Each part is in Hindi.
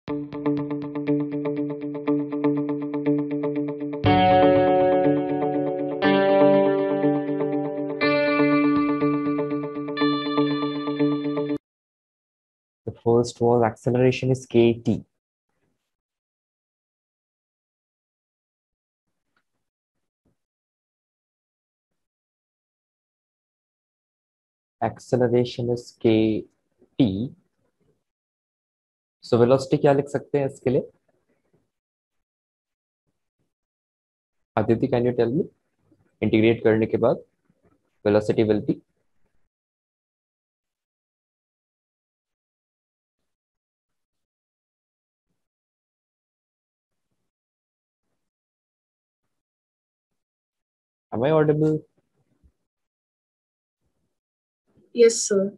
The first was acceleration is kt. Acceleration is kt. So velocity क्या लिख सकते हैं इसके लिए? Aditya, can you tell me? Integrate करने के बाद velocity will be am I audible? Yes sir.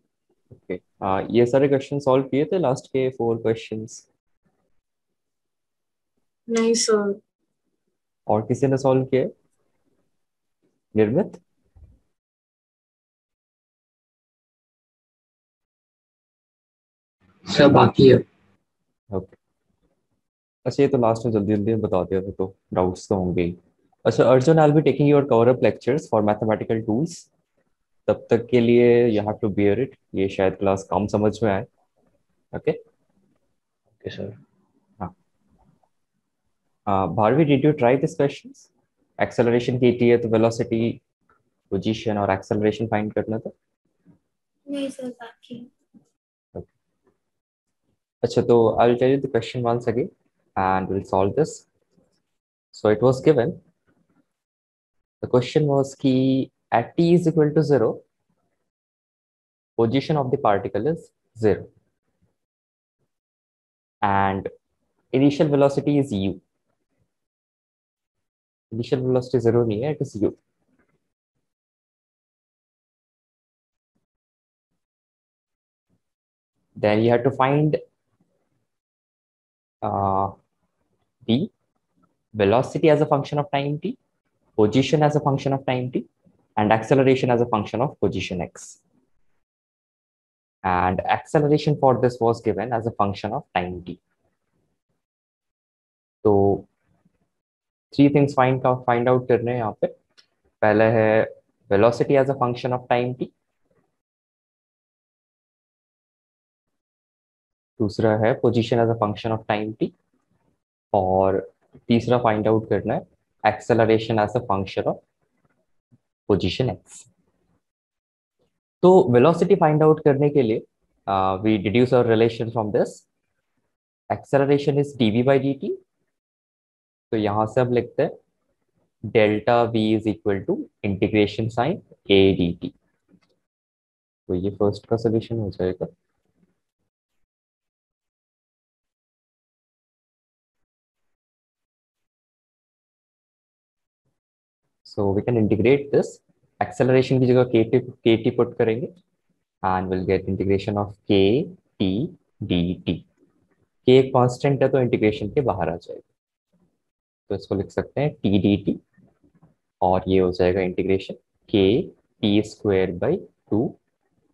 Okay, ये सारे क्वेश्चन सॉल्व किए थे लास्ट के 4 क्वेश्चंस? नहीं सर। और किसी ने सॉल्व किए? निर्मित? सब बाकी है। ओके, अच्छा ये तो लास्ट में जल्दी जल्दी बता दिया था, तो डाउट्स तो होंगे ही। अच्छा Arjun, I will be taking your cover up lectures for mathematical tools. तब तक के लिए you have to bear it, ये शायद क्लास कम समझ में आए। ओके। Okay sir. हाँ, Bharavi, did you try this questions? Acceleration की थी तो वेलोसिटी, पोजीशन और एक्सेलरेशन फाइंड करना था। नहीं सर, बाकी। Okay. अच्छा, तो I will tell you the question once again and we'll solve this. So it was given, the question was ki at t is equal to 0, position of the particle is 0 and initial velocity is u. Initial velocity 0 nahi hai, it is u. Then you have to find the velocity as a function of time t, position as a function of time t, and acceleration as a function of position x. And acceleration for this was given as a function of time t. So 3 things find out करने हैं यहाँ पे। पहले है velocity as a function of time t, दूसरा है position as a function of time t, और तीसरा फाइंड आउट करना है acceleration as a function of position x. तो velocity फाइंड आउट करने के लिए we deduce our relation from this. Acceleration is dv by dt, तो यहाँ से हम लिखते हैं delta v is equal to integration sign a dt. तो ये फर्स्ट का सोल्यूशन हो जाएगा। So we can integrate this. Acceleration की जगह kt पुट करेंगे and we'll get integration of k t dt. k एक कांस्टेंट है तो इंटीग्रेशन के बाहर आ जाएगा, तो इसको लिख सकते हैं t dt और ये हो जाएगा integration k t square by 2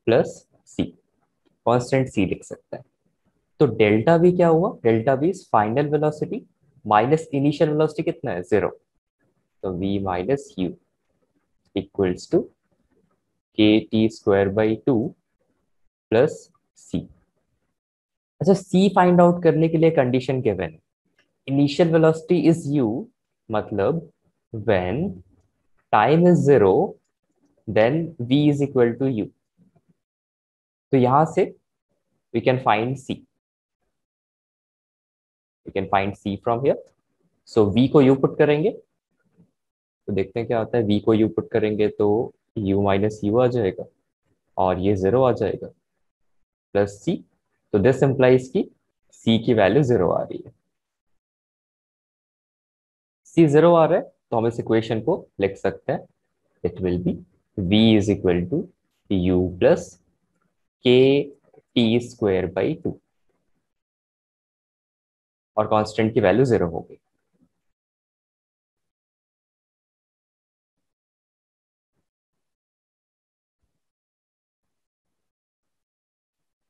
plus c, constant c लिख सकते हैं। तो डेल्टा v क्या हुआ? Delta v is final velocity minus initial velocity कितना है? 0, तो v minus u equals to k t square by 2 plus c. अच्छा, सी फाइंड आउट करने के लिए कंडीशन गिवन है, इनिशियल वेलोसिटी इज u, मतलब when time is 0 then v is equal to u। तो यहां से we can find c, we can find c from here. So v को u पुट करेंगे तो देखते हैं क्या आता है। v को u पुट करेंगे तो u माइनस u आ जाएगा और ये 0 आ जाएगा प्लस c। तो दिस इंप्लाइज की c की वैल्यू 0 आ रही है। c 0 आ रहा है तो हम इस इक्वेशन को लिख सकते हैं, it will be v is equal to u plus k t square by 2 और कांस्टेंट की वैल्यू 0 हो गई।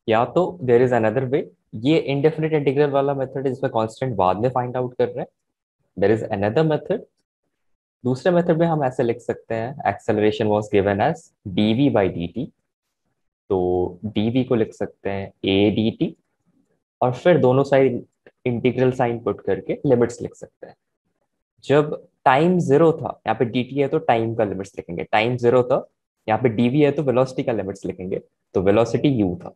या तो देर इज अनदर वे, ये इंडेफिनिट इंटीग्रल वाला मेथड है जिसमें कांस्टेंट बाद में फाइंड आउट कर रहे हैं। देर इज अनदर मेथड, दूसरे मेथड में हम ऐसे लिख सकते हैं, acceleration was given as dv by dt, तो dv को लिख सकते हैं a dt, और फिर दोनों साइड इंटीग्रल साइन पुट करके लिमिट्स लिख सकते हैं। जब टाइम जीरो था, यहाँ पे dt है तो टाइम का लिमिट्स लिखेंगे, टाइम जीरो था, यहाँ पे dv है तो वेलोसिटी का लिमिट्स लिखेंगे, तो वेलोसिटी u था।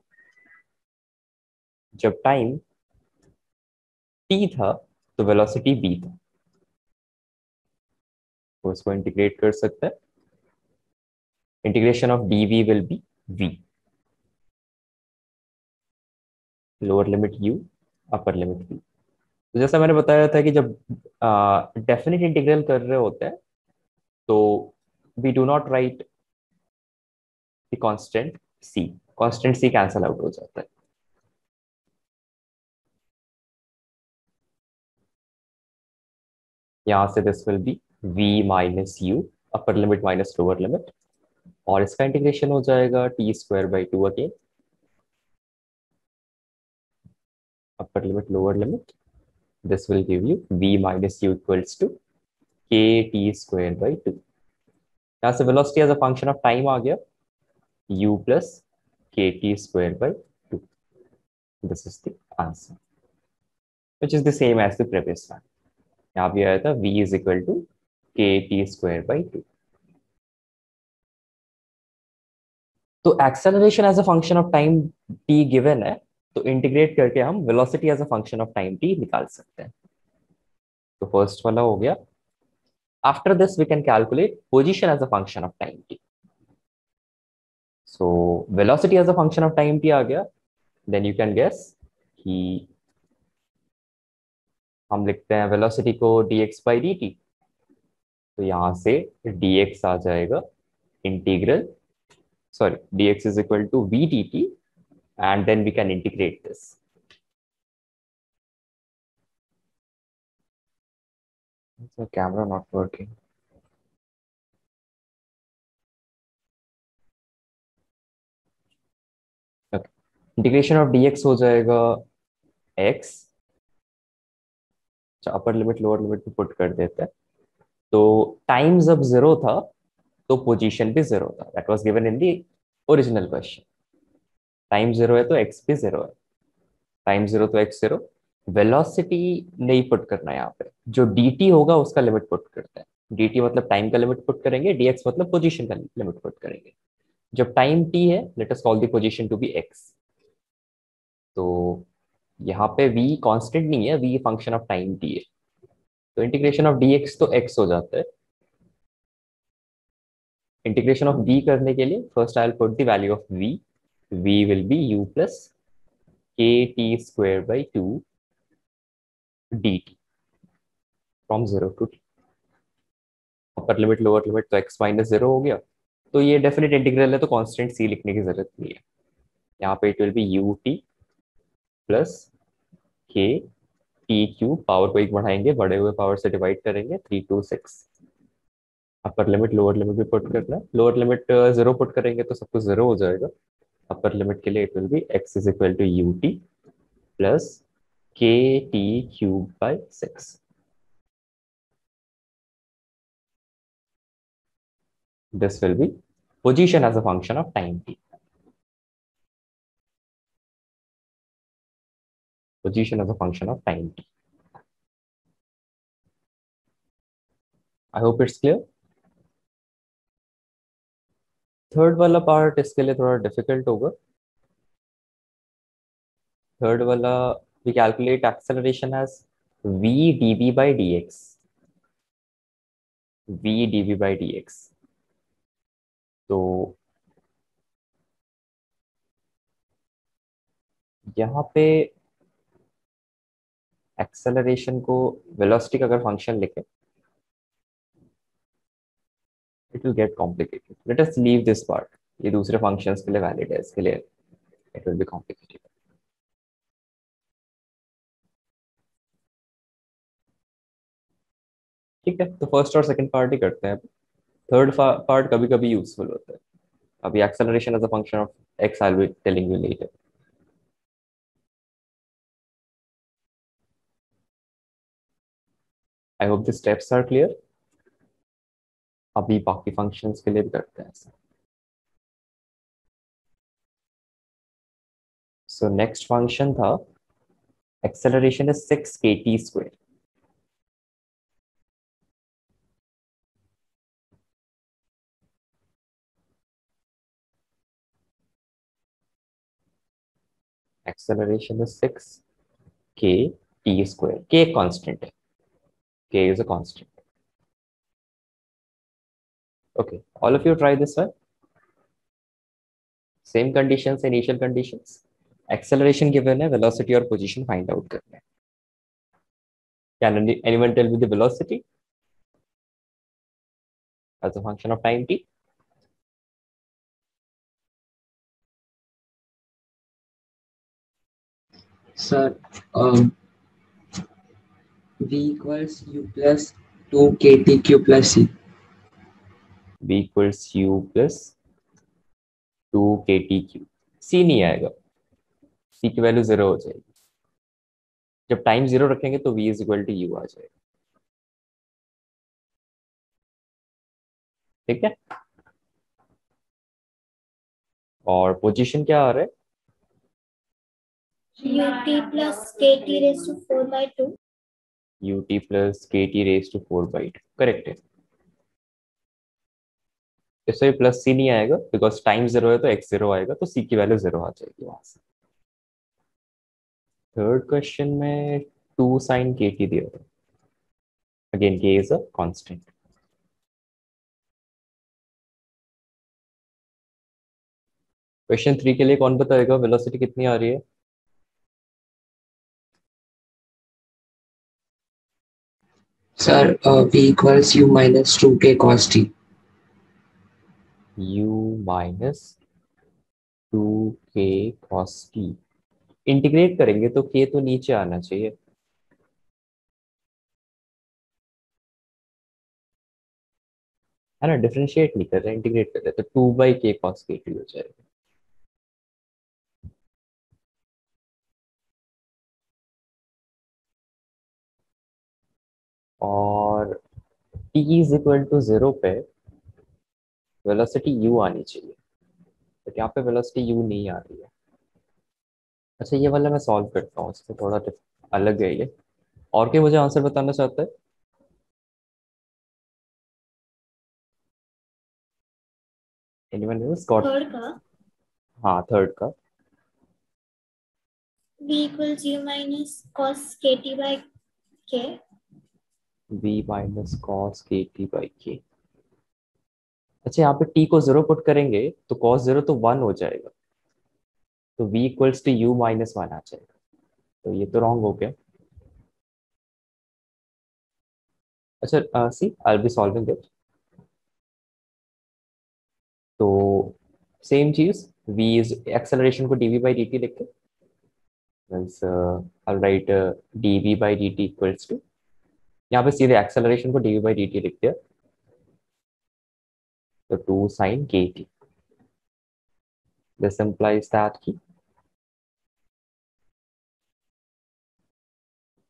जब टाइम t था तो वेलोसिटी v था, तो इसको इंटीग्रेट कर सकते हैं। Integration of dv will be v, lower limit u, upper limit v। तो जैसा मैंने बताया था कि जब डेफिनेट इंटीग्रल कर रहे होते हैं तो we do not write the constant c, constant c cancel out हो जाता है। यहाँ से this will be v minus u, upper limit minus lower limit, और इसका इंटीग्रेशन हो जाएगा t square by two again, upper limit lower limit, this will give you v minus u equals to k t square by two. यहाँ से velocity as a function of time आ गया u plus k t square by two, this is the answer which is the same as the previous one. यहाँ भी आया था v is equal to k t square by two. तो acceleration as a function of time t गिवन है, तो इंटीग्रेट करके हम velocity as a function of time t निकाल सकते हैं। तो फर्स्ट वाला हो गया। After this we can calculate position as a function of time t। So velocity as a function of time t आ गया, देन यू कैन गेस कि हम लिखते हैं वेलोसिटी को dx बाई dt, तो यहां से dx आ जाएगा integral, sorry, dx is equal to v dt, and then we can integrate this. Is the camera not working? Okay. Integration of dx हो जाएगा x, अपर लिमिट लोअर लिमिट पे पुट कर देते हैं। तो टाइम जब जीरो था तो पोजीशन भी जीरो था, that was given in the original question. Time zero है तो एक्स भी जीरो है, टाइम जीरो तो एक्स जीरो। वेलोसिटी नहीं पुट करना है यहाँ पे, जो dt होगा उसका लिमिट पुट करते हैं। dt मतलब टाइम का लिमिट पुट करेंगे, dx मतलब पोजीशन का लिमिट पुट करेंगे। जब टाइम t है, let us call the position to be x, तो यहाँ पे v कांस्टेंट नहीं है, v function of time t है, तो इंटीग्रेशन ऑफ dx तो x हो जाता है। इंटीग्रेशन ऑफ v करने के लिए first I will put the value of v, v will be u plus k t square by two dt from zero to t। Upper limit lower limit तो x माइनस जीरो हो गया, तो ये डेफिनेट इंटीग्रल है तो कांस्टेंट c लिखने की जरूरत नहीं है। यहाँ पे it will B you t plus k t cube, power को एक बढ़ाएंगे, बढ़े हुए पावर से डिवाइड करेंगे, 326। अपर लिमिट लोअर लिमिट भी पुट करना है, लोअर लिमिट जीरो पुट करेंगे तो सब कुछ जीरो हो जाएगा। अपर लिमिट के लिए it will be x is equal to u t plus k t cube by 6। This will be position as a function of time t, position as a function of time t. I hope it's clear. Third वाला पार्ट इसके लिए थोड़ा डिफिकल्ट होगा। थर्ड वाला we calculate acceleration as v dv by dx, v dv by dx। तो यहाँ पे एक्सेलरेशन को वेलोसिटी का अगर फंक्शन लिखे, it will get complicated, let us leave this part, ये दूसरे फंक्शंस के लिए वैलिड है, इसके लिए इट विल बी कॉम्प्लिकेटेड। ठीक है, तो फर्स्ट और सेकंड पार्ट ही करते हैं। थर्ड पार्ट कभी कभी यूजफुल होता है। अभी acceleration as a function of x I will be telling you later. I hope the steps are clear. अभी बाकी फंक्शंस के लिए भी करते हैं ऐसा। सो नेक्स्ट फंक्शन था acceleration is 6 kt²। Acceleration is 6 kt²। k constant है, k is a constant. Okay, all of you try this one. Same conditions, initial conditions. Acceleration given है, velocity और position find out करना है। Can anyone tell me the velocity as a function of time t? Sir, V equals U plus 2 KTQ plus C. V equals u plus 2 ktq. C नहीं आएगा, C की वैल्यू 0 हो जाएगी। जब टाइम 0 रखेंगे तो V is equal to u आ जाएगा। ठीक है, और पोजीशन क्या आ रहा है? ut plus kt raised to 4/2. ut plus kt raised to 4/2 correct है। इससे प्लस सी नहीं आएगा बिकॉज टाइम 0 है तो x 0 आएगा, तो c की वैल्यू 0 आ जाएगी वहां से। थर्ड क्वेश्चन में 2 sin kt दिया था। Again k is a constant. Question 3 के लिए कौन बताएगा वेलोसिटी कितनी आ रही है? Sir, V equals U minus 2K cos T. u minus 2k cos t। Integrate करेंगे तो k तो नीचे आना चाहिए, है ना। डिफरेंशिएट नहीं कर रहे, इंटीग्रेट कर रहे, तो 2/k cos kt हो जाएगा। और t इज इक्वल टू 0 पे वेलोसिटी u आनी चाहिए, बट यहाँ पे वेलोसिटी u नहीं आ रही है। अच्छा, ये वाला मैं सॉल्व करता हूँ, इसमें थोड़ा अलग है ये। और क्या मुझे आंसर बताना चाहता है? Anyone else got? थर्ड का हाँ, थर्ड का। v equals u minus cos kt by k. v minus cos के टी बाई के। अच्छा, यहाँ पे t को 0 पुट करेंगे तो cos 0 तो 1 हो जाएगा, तो v equals to u minus 1 आ जाएगा। तो ये तो रॉन्ग हो गया। अच्छा, see I will be solving it. तो सेम चीज, v इज एक्सेलरेशन को dv बाई dt लिख के means I write dv by dt equals to, यहाँ पे सीधे एक्सेलरेशन को dv बाई dt लिख दिया, तो 2 sin kt। This implies that कि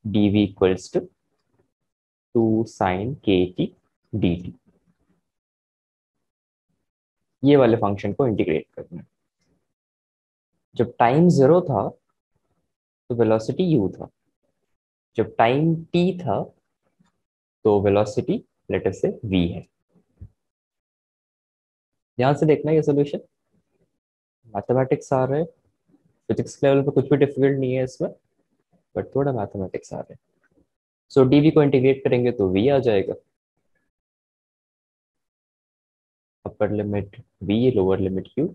dv equals to 2 sin kt dt। ये वाले फंक्शन को इंटीग्रेट करना है। जब टाइम 0 था तो वेलोसिटी u था, जब टाइम t था तो वेलोसिटी लेट अस से v है। ध्यान से देखना ये सोल्यूशन, मैथमेटिक्स आ रहा है। फिजिक्स लेवल पे कुछ भी डिफिकल्ट नहीं है इसमें, बट थोड़ा मैथमेटिक्स आ रहा है। सो dv को इंटीग्रेट करेंगे तो v आ जाएगा, upper limit v lower limit u।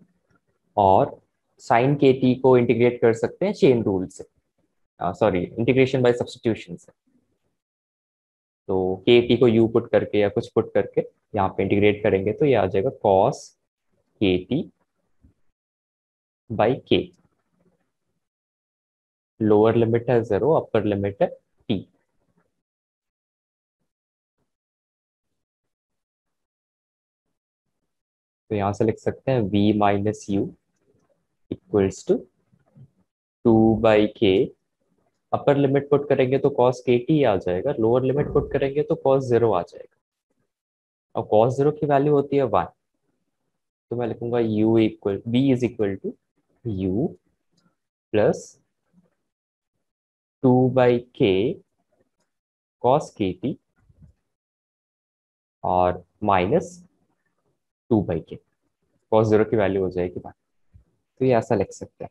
और साइन के टी को इंटीग्रेट कर सकते हैं चेन रूल से, सॉरी इंटीग्रेशन बाय सब्स्टिट्यूशन से। तो के टी को u पुट करके या कुछ पुट करके यहाँ पे इंटीग्रेट करेंगे तो ये आ जाएगा कॉस के टी बाई के। लोअर लिमिट है 0, अपर लिमिट है t। तो यहाँ से लिख सकते हैं v minus u equals to 2/k upper limit put करेंगे तो cos kt आ जाएगा, लोअर लिमिट पुट करेंगे तो cos 0 आ जाएगा, और cos 0 की वैल्यू होती है 1, तो मैं लिखूंगा b is equal to u plus 2/k cos kt और माइनस 2/k, cos 0 की वैल्यू हो जाएगी 1। तो ये ऐसा लिख सकते हैं।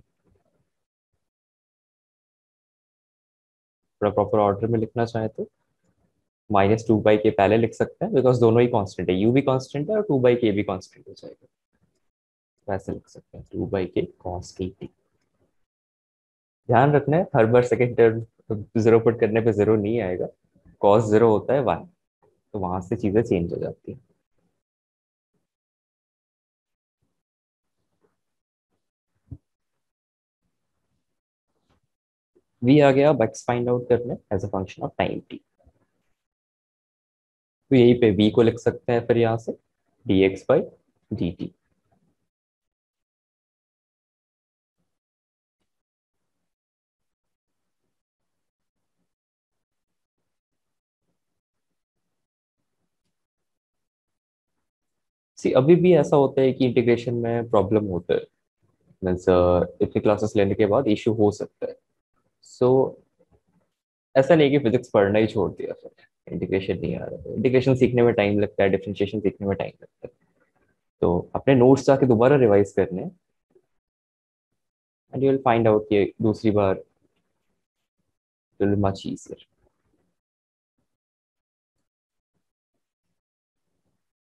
थोड़ा प्रॉपर ऑर्डर में लिखना चाहे तो -2/k पहले लिख सकते हैं, बिकॉज दोनों ही कांस्टेंट है, u भी कांस्टेंट है और 2/k भी कांस्टेंट हो जाएगा, तो ऐसे लिख सकते हैं 2/k cos kt। ध्यान रखना है हर बार सेकेंड टर्म जीरो पुट करने पे जीरो नहीं आएगा, cos 0 होता है 1, तो वहां से चीजें चेंज हो जाती है। v आ गया, अब x फाइंड आउट करना है as a function of time t, तो यहीं पे v को लिख सकते हैं फिर यहाँ से dx/dt। सी अभी भी ऐसा होता है कि इंटीग्रेशन में प्रॉब्लम होता है, मीन्स इतनी क्लासेस लेने के बाद इशू हो सकता है। सो ऐसा नहीं कि फिजिक्स पढ़ना ही छोड़ दिया, फिर इंटीग्रेशन नहीं आ रहा है, इंटीग्रेशन सीखने में टाइम लगता है, डिफरेंशिएशन सीखने में टाइम लगता है, तो अपने नोट्स जाके दोबारा रिवाइज करने हैं, and you will find out कि दूसरी बार विल बी मच ईजियर।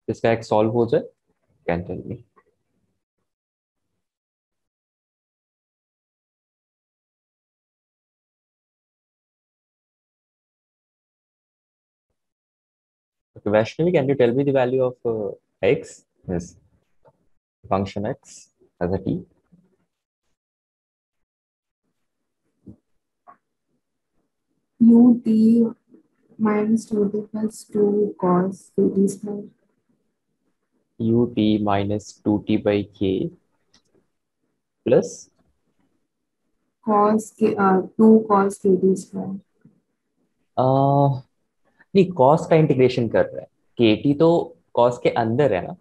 इसका एक सॉल्व हो जाए, can tell me. Okay, Vaishnavi, can you tell me the value of x, yes, function x as a t? ut minus 2t plus 2 cos 2t square ut minus 2t/k plus cos k 2 cos 2t square नहीं, cos का इंटीग्रेशन कर रहा है, kt तो cos के अंदर है ना,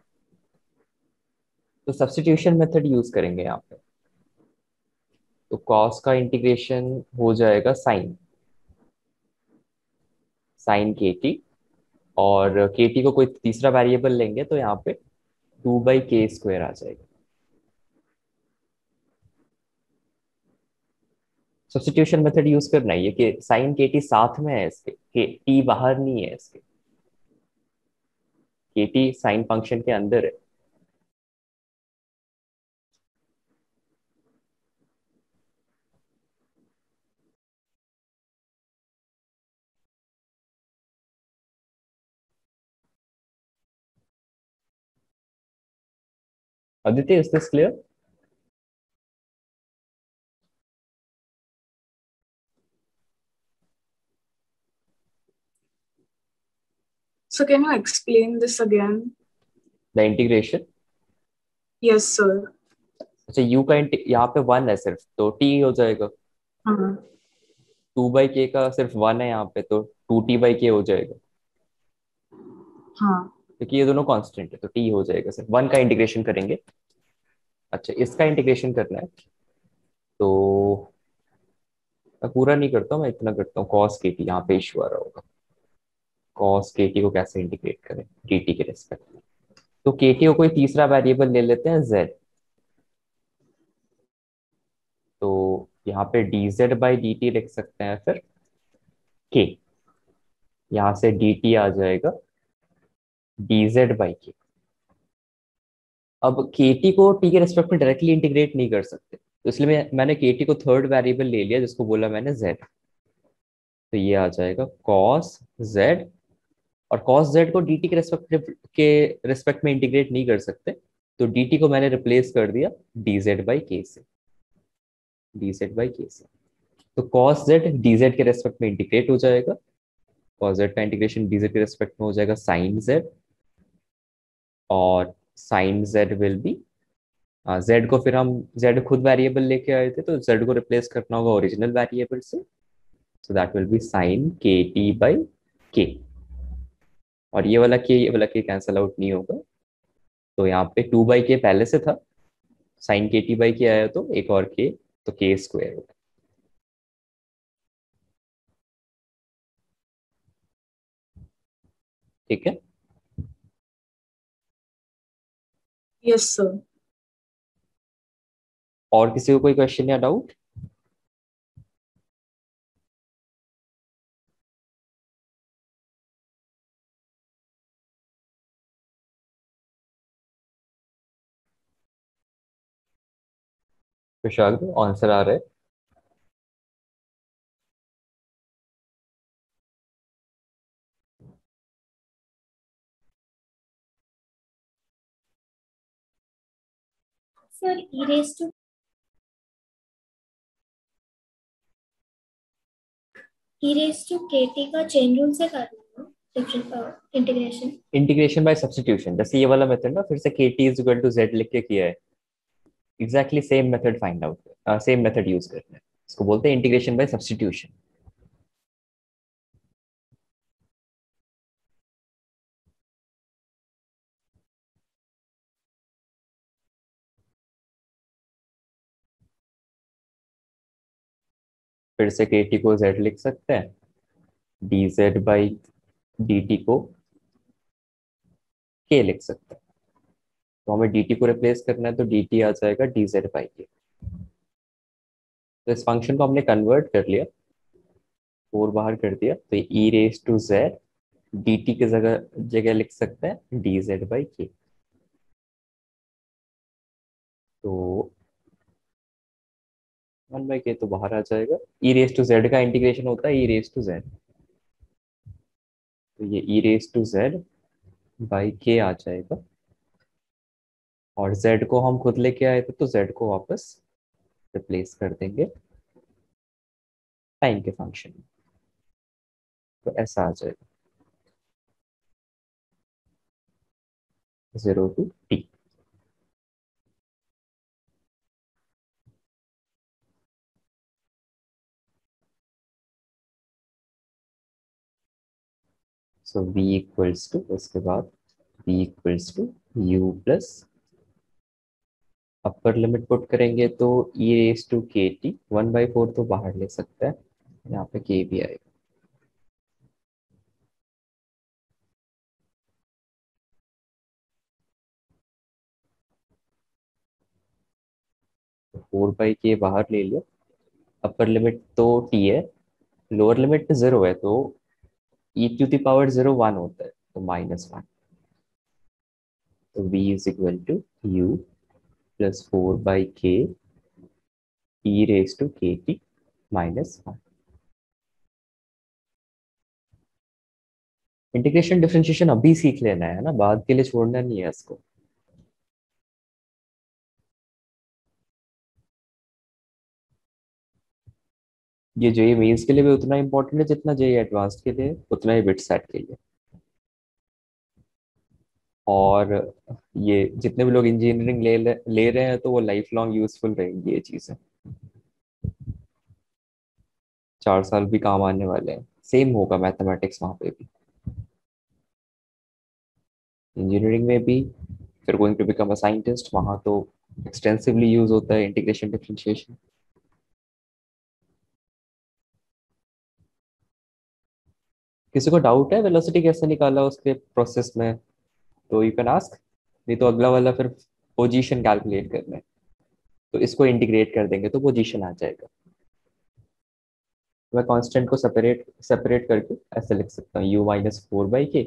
तो सब्स्टिट्यूशन मेथड यूज करेंगे यहाँ पे, तो cos का इंटीग्रेशन हो जाएगा साइन kt, और kt को कोई तीसरा वेरिएबल लेंगे तो यहाँ पे 2/k² आ जाएगा। सब्स्टिट्यूशन मेथड यूज करना है, ये कि साइन kt साथ में है इसके, के t बाहर नहीं है इसके, kt साइन फंक्शन के अंदर है। Aditya, is this clear? So can you explain this again? The integration? Yes, sir. अच्छा, u का यहाँ पे 1 है सिर्फ, तो t हो जाएगा, हाँ 2/k का सिर्फ 1 है यहाँ पे, तो 2t/k हो जाएगा, हाँ क्योंकि ये दोनों कांस्टेंट है, तो t हो जाएगा, सिर्फ 1 का इंटीग्रेशन करेंगे। अच्छा, इसका इंटीग्रेशन करना है, तो मैं पूरा नहीं करता हूँ, मैं इतना करता हूँ, cos kt यहाँ पे इशू आ रहा होगा, cos kt को कैसे इंटीग्रेट करें dt के रेस्पेक्ट में, तो kt को कोई तीसरा वेरिएबल ले लेते हैं z, तो यहाँ पे dz/dt लिख सकते हैं, फिर k, यहाँ से dt आ जाएगा dz/k। अब kt को t के रेस्पेक्ट में डायरेक्टली इंटीग्रेट नहीं कर सकते, तो इसलिए मैंने kt को थर्ड वेरिएबल ले लिया, जिसको बोला मैंने z, तो ये आ जाएगा cos z, और cos z को dt के रेस्पेक्ट में इंटीग्रेट नहीं कर सकते, तो dt को मैंने रिप्लेस कर दिया dz/k से, dz/k से, तो cos z dz के रेस्पेक्ट में इंटीग्रेट हो जाएगा, cos z का इंटीग्रेशन dz के रेस्पेक्ट में हो जाएगा sin z, और sin z will be, z को फिर हम z खुद वेरिएबल लेके आए थे, तो z को रिप्लेस करना होगा ओरिजिनल वेरिएबल से, so that will be sine k t by k, और ये वाला के कैंसिल आउट नहीं होगा, तो यहाँ पे 2/k पहले से था, साइन के टी बाई के आया तो एक और के, तो के स्क्वायर होगा। ठीक है। Yes, sir. और किसी को कोई क्वेश्चन या डाउट? विशाल आंसर आ रहा है? Sir, e raised to kt का चेन रूल से करना है different integration. Integration by substitution, जैसे ये वाला मेथड ना, फिर से k t is equal to z लिख के किया है, exactly same method find out, same method use करना है, इसको बोलते हैं इंटीग्रेशन बाय सब्स्टिट्यूशन। फिर से के टी को जेड लिख सकते हैं, D Z by D T को के लिख सकते हैं, तो हमें डी टी को रिप्लेस करना है, तो डी टी आ जाएगा डी जेड बाई के। तो इस फंक्शन को हमने कन्वर्ट कर लिया, 4 बाहर कर दिया, तो e raise to z d t की जगह जगह लिख सकते हैं डी जेड बाई के। तो 1/k तो बाहर आ जाएगा, ई रेस टू जेड का इंटीग्रेशन होता है ई रेस टू जेड, तो ये ई रेस टू जेड बाई के आ जाएगा, और z को हम खुद लेके आए थे, तो z को वापस रिप्लेस कर देंगे टाइम के फंक्शन में, तो ऐसा आ जाएगा 0 to t। So v equals to, उसके बाद v equals to u plus, upper limit put करेंगे तो e raise to k t 1/4 तो बाहर ले सकता है, यहाँ पे k भी आएगा, तो 4/k बाहर ले लिया, अपर लिमिट तो t है, लोअर लिमिट 0 है, तो e टू द पावर 0 1 होता है, तो -1, तो v is equal to u प्लस 4/k e raise to k t -1। Integration differentiation अभी सीख लेना है ना, बाद के लिए छोड़ना नहीं है इसको। ये जेईई मेंस के लिए भी उतना इंपॉर्टेंट है जितना जेईई एडवांस्ड के लिए, उतना ही बिट सेट के लिए। और ये जितने भी लोग इंजीनियरिंग ले रहे हैं, तो वो लाइफ लॉन्ग यूजफुल रहेंगी ये चीजें, 4 साल भी काम आने वाले हैं। सेम होगा मैथमेटिक्स वहाँ पे भी, इंजीनियरिंग में भी, फिर going to become a scientist, वहाँ तो एक्सटेंसिवली यूज होता है इंटीग्रेशन डिफरेंशिएशन। किसी को डाउट है वेलोसिटी कैसे निकाला उसके प्रोसेस में, तो यू कैन आस्क, नहीं तो अगला वाला फिर पोजीशन कैलकुलेट करना है, तो इसको इंटीग्रेट कर देंगे तो पोजीशन आ जाएगा। मैं कांस्टेंट को सेपरेट सेपरेट करके ऐसे लिख सकता हूँ u-4/k,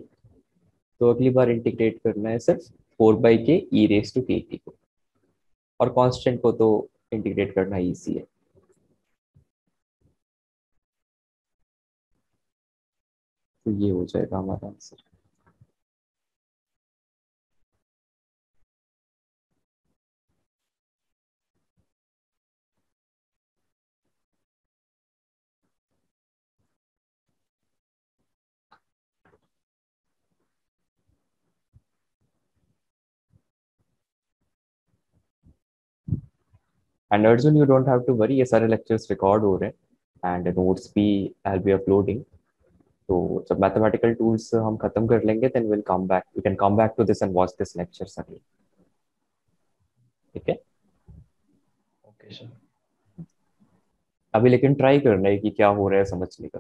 तो अगली बार इंटीग्रेट करना है सिर्फ 4/k e raise to k T को, और कांस्टेंट को तो इंटीग्रेट करना ईजी है। तो ये हो जाएगा हमारा answer. And Arjun, you don't have to worry, ये सारे लेक्चर्स रिकॉर्ड हो रहे हैं, एंड नोट्स भी आई विल बी अपलोडिंग। तो जब मैथमेटिकल टूल्स हम खत्म कर लेंगे then will come back, we can come back to this and watch this lectures अगेन। ठीक है, Okay, sir. अभी लेकिन ट्राई करना है कि क्या हो रहा है समझने का।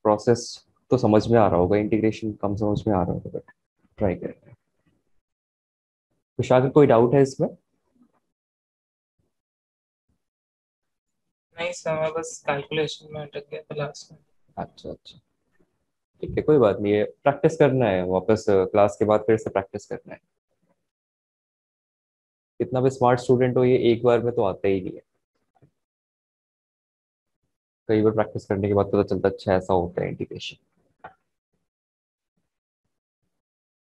प्रोसेस तो समझ में आ रहा होगा, इंटीग्रेशन कम समझ में आ रहा होगा, बट ट्राई करना है। कुछ आगे कोई डाउट है इसमें? नहीं सर, मैं बस कैलकुलेशन में अटक गया था लास्ट में। अच्छा अच्छा, ठीक है, कोई बात नहीं है, प्रैक्टिस करना है वापस क्लास के बाद फिर से प्रैक्टिस करना है। कितना भी स्मार्ट स्टूडेंट हो, ये एक बार में तो आता ही नहीं है, कई बार प्रैक्टिस करने के बाद पता चलता है अच्छा ऐसा होता है इंटीग्रेशन।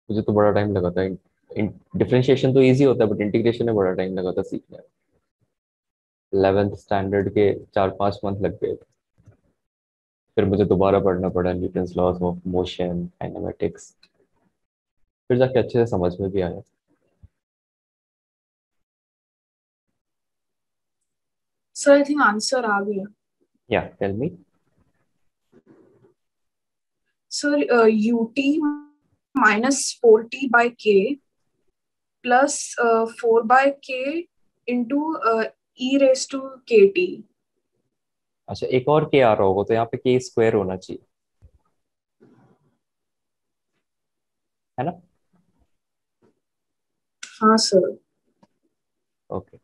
मुझे तो बड़ा टाइम लगा था, डिफरेंशिएशन तो इजी होता है बट इंटीग्रेशन में बड़ा टाइम लगा था सीखने में। 11th स्टैंडर्ड के 4-5 मंथ लग गए थे। फिर मुझे दोबारा पढ़ना पड़ा Newton's laws of motion, kinematics, फिर जाके अच्छे से समझ में भी आया। सर आई थिंक आंसर आ गया। Yeah tell me. Sir ut minus 4t by k plus 4 by k into e raised to kt। अच्छा, एक और के आ रहा होगा तो यहाँ पे के स्क्वायर होना चाहिए, है ना? हाँ सर। ओके,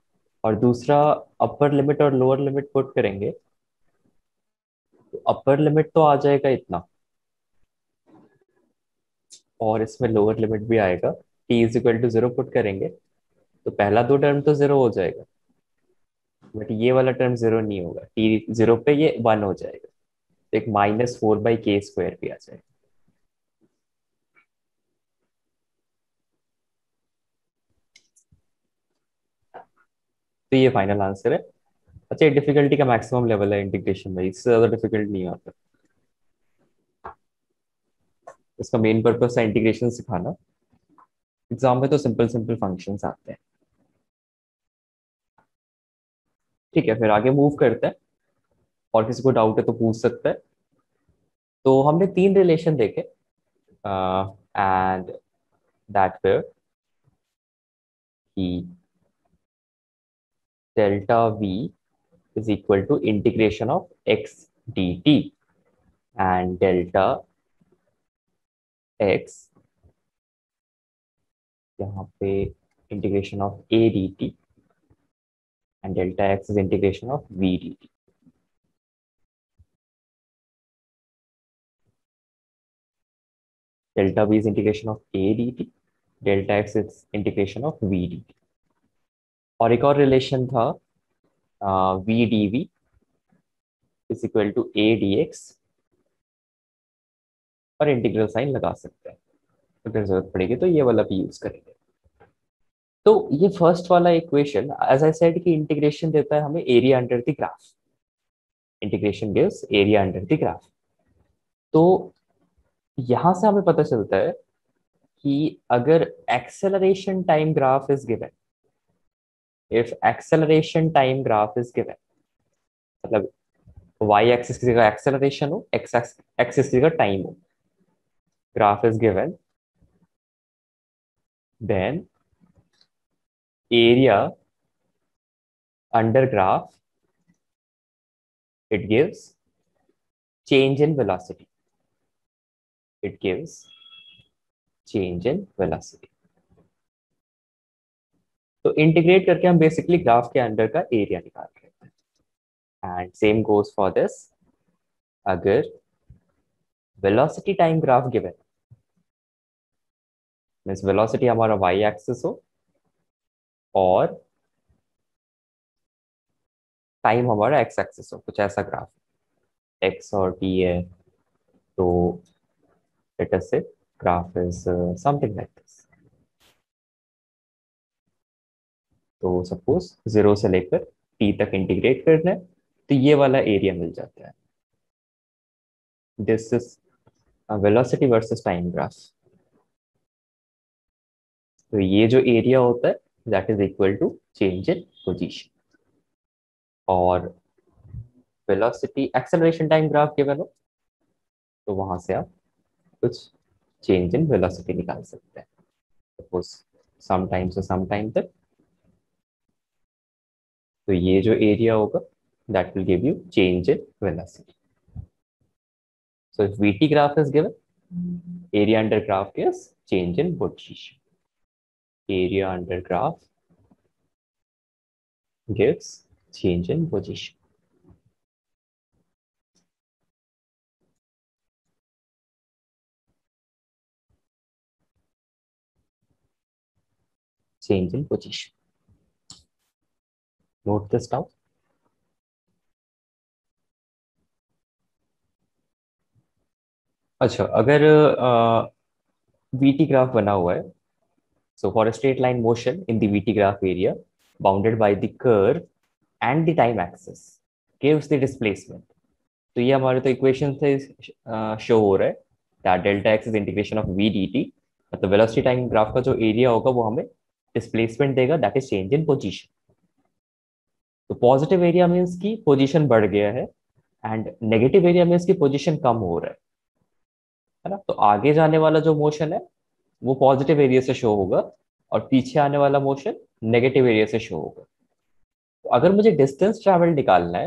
और दूसरा अपर लिमिट और लोअर लिमिट पुट करेंगे तो अपर लिमिट तो आ जाएगा इतना, और इसमें लोअर लिमिट भी आएगा। t is equal to 0 put करेंगे तो पहला दो टर्म तो 0 हो जाएगा, बट ये वाला टर्म 0 नहीं होगा, t 0 पे ये 1 हो जाएगा, तो एक -4/k² भी आ जाएगा। तो ये फाइनल आंसर है। अच्छा, ये डिफिकल्टी का मैक्सिमम लेवल है इंटीग्रेशन में, इससे ज्यादा डिफिकल्ट नहीं आता। इसका मेन पर्पस है इंटीग्रेशन सिखाना, एग्जाम में तो सिंपल सिंपल फंक्शंस आते हैं। ठीक है, फिर आगे मूव करते हैं, और किसी को डाउट है तो पूछ सकता है। तो हमने 3 रिलेशन देखे, एंड दैट वेयर कि delta v is equal to integration of x dt and delta x यहाँ पे integration of a dt and delta x is integration of v dt। delta v is integration of a dt, delta x is integration of v dt। और एक और रिलेशन था v dv is equal to a dx, और इंटीग्रल साइन लगा सकते हैं, अगर जरूरत पड़ेगी तो ये वाला भी यूज करेंगे। तो ये फर्स्ट वाला इक्वेशन, एज आई सेड कि इंटीग्रेशन देता है हमें area under the graph, integration gives area under the graph. तो यहां से हमें पता चलता है कि अगर acceleration time graph is given, if acceleration time graph is given, मतलब वाई एक्सिस की जगह एक्सेलरेशन हो, एक्स एक्सिस की जगह टाइम हो, graph is given, then area under graph it gives change in velocity, it gives change in velocity। तो इंटीग्रेट करके हम बेसिकली ग्राफ के अंदर का एरिया निकाल रहे हैं, and same goes for this. अगर velocity time graph given, means velocity हमारा वाई एक्सिस हो और टाइम हमारा एक्स एक्सिस हो, कुछ ऐसा ग्राफ एक्स और टी है, तो लेट अस से graph is something like this. तो सपोज 0 से लेकर टी तक इंटीग्रेट करना है तो ये वाला एरिया मिल जाता है। This is velocity versus time graph. तो ये जो एरिया होता है that is equal to change in position. और velocity acceleration time graph given हो तो वहां से आप कुछ चेंज इन वेलोसिटी निकाल सकते हैं, सपोज सम टाइम से सम टाइम तक। तो ये जो एरिया होगा that will give you change in velocity. So if VT graph is given, area under graph is change in position. Area under graph gives change in position. Change in position. Note this down. अच्छा, अगर VT graph बना हुआ है, so for a straight line motion in the VT graph area bounded by the curve and the time axis gives the displacement. तो ये हमारे तो इक्वेशन से शो हो रहा है that delta x is integration of v d t, मतलब वेलोसिटी टाइम ग्राफ का जो एरिया होगा वो हमें डिस्प्लेसमेंट देगा that is change in position. तो पॉजिटिव एरिया मीन्स की पोजीशन बढ़ गया है एंड नेगेटिव एरिया मीन्स की पोजीशन कम हो रहा है ना। तो आगे जाने वाला जो मोशन है वो पॉजिटिव एरिया से शो होगा और पीछे आने वाला मोशन नेगेटिव एरिया से शो होगा। तो अगर मुझे डिस्टेंस ट्रैवल निकालना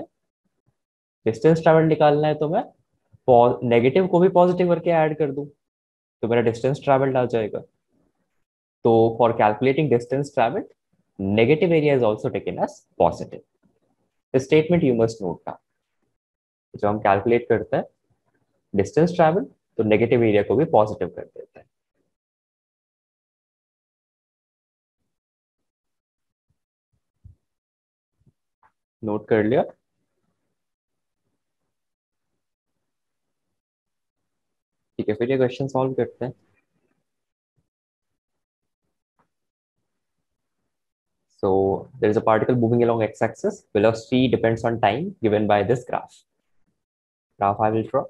है तो मैं नेगेटिव को भी पॉजिटिव करके ऐड कर दूं तो मेरा डिस्टेंस ट्रैवल्ड आ जाएगा। तो for calculating distance travelled negative area is also taken as positive. Statement you must note down. जब हम कैलकुलेट करते हैं डिस्टेंस ट्रैवल तो नेगेटिव एरिया को भी पॉजिटिव कर देते हैं। नोट कर लिया? ठीक है, फिर ये क्वेश्चन सॉल्व करते हैं। So there is a particle moving along x-axis. Velocity depends on time given by this graph. Graph I will draw.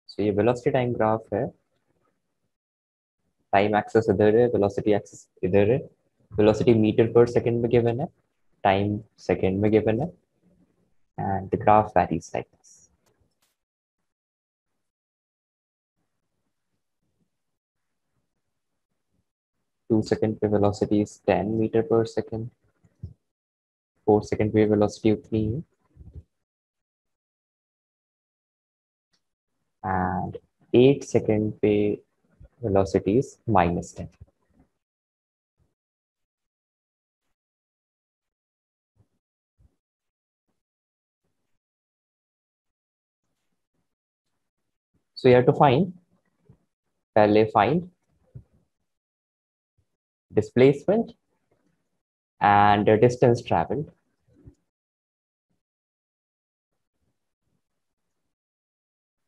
So ये velocity time graph है, टाइम एक्सेस इधर है, वेलोसिटी एक्सेस इधर है। वेलोसिटी मीटर पर सेकंड में गिवन है, टाइम सेकंड में गिवन है and the graph varies like this. 2 second पे वेलोसिटी इज 10 मीटर पर सेकंड, 4 सेकंड पे वेलोसिटी उतनी है एंड 8 सेकंड पे velocity is -10। So you have to find, पहले find displacement and distance traveled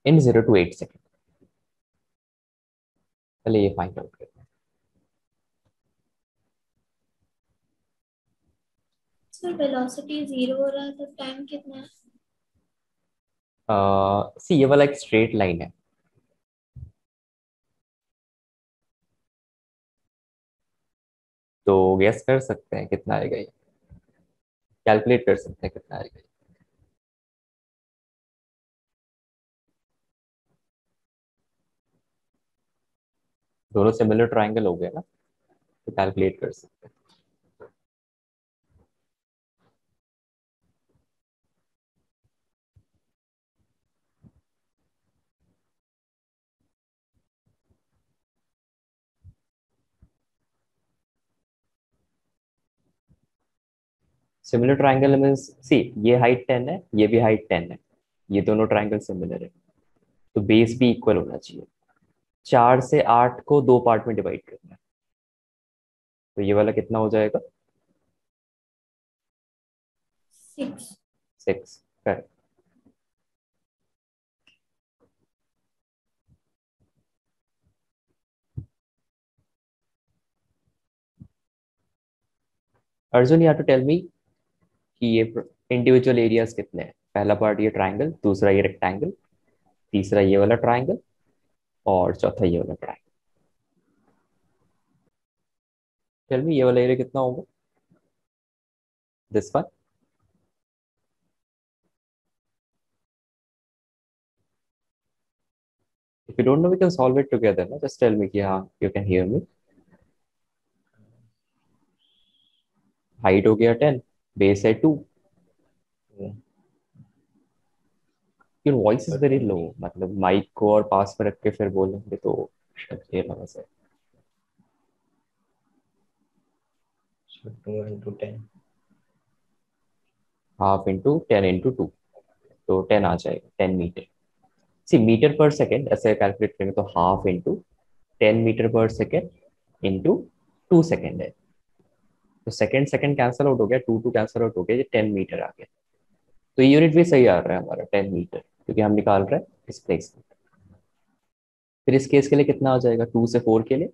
in 0 to 8 seconds. पहले ये फाइंड आउट करते हैं। सर वेलोसिटी 0 हो रहा है तो टाइम कितना है? सी ये वाला एक स्ट्रेट लाइन है, तो गेस कर सकते हैं कितना आएगा, ये कैलकुलेट कर सकते हैं कितना आएगा। दोनों सिमिलर ट्रायंगल हो गए ना, तो कैलकुलेट कर सकते हैं। सिमिलर ट्रायंगल मींस सी ये हाइट 10 है, ये भी हाइट 10 है, ये दोनों ट्रायंगल सिमिलर है, तो बेस भी इक्वल होना चाहिए। 4 से 8 को 2 पार्ट में डिवाइड करना है, तो ये वाला कितना हो जाएगा? 6। 6। Correct. Arjun you have to tell me कि ये इंडिविजुअल एरियाज कितने हैं। पहला पार्ट ये ट्रायंगल, दूसरा ये रेक्टेंगल, तीसरा ये वाला ट्रायंगल और चौथा ये वाला ट्रायंगल। टेल मी ये वाला एरिया कितना होगा? This one. If you don't know, we can solve it together. No? Just tell me, yeah, you can hear me. Height हो गया 10, base है 2. Your voice is very low. मतलब माइक को और पास में रख के फिर बोलेंगे तो शायद ये लगा से. So 2 into 10. Half into 10 into 2, तो 10 आ जाएगा, 10 मीटर. सी मीटर पर सेकेंड ऐसे कैलकुलेट करेंगे तो हाफ इंटू 10 मीटर पर सेकेंड इंटू 2 सेकेंड है. तो सेकेंड सेकेंड कैंसिल आउट हो गया, 2 2 कैंसिल आउट हो गया, ये 10 मीटर आ गया. तो ये यूनिट भी सही आ रहा है हमारा 10 मीटर, क्योंकि हम निकाल रहे हैं डिस्प्लेसमेंट. फिर इस केस के लिए कितना आ जाएगा 2 से 4 के लिए?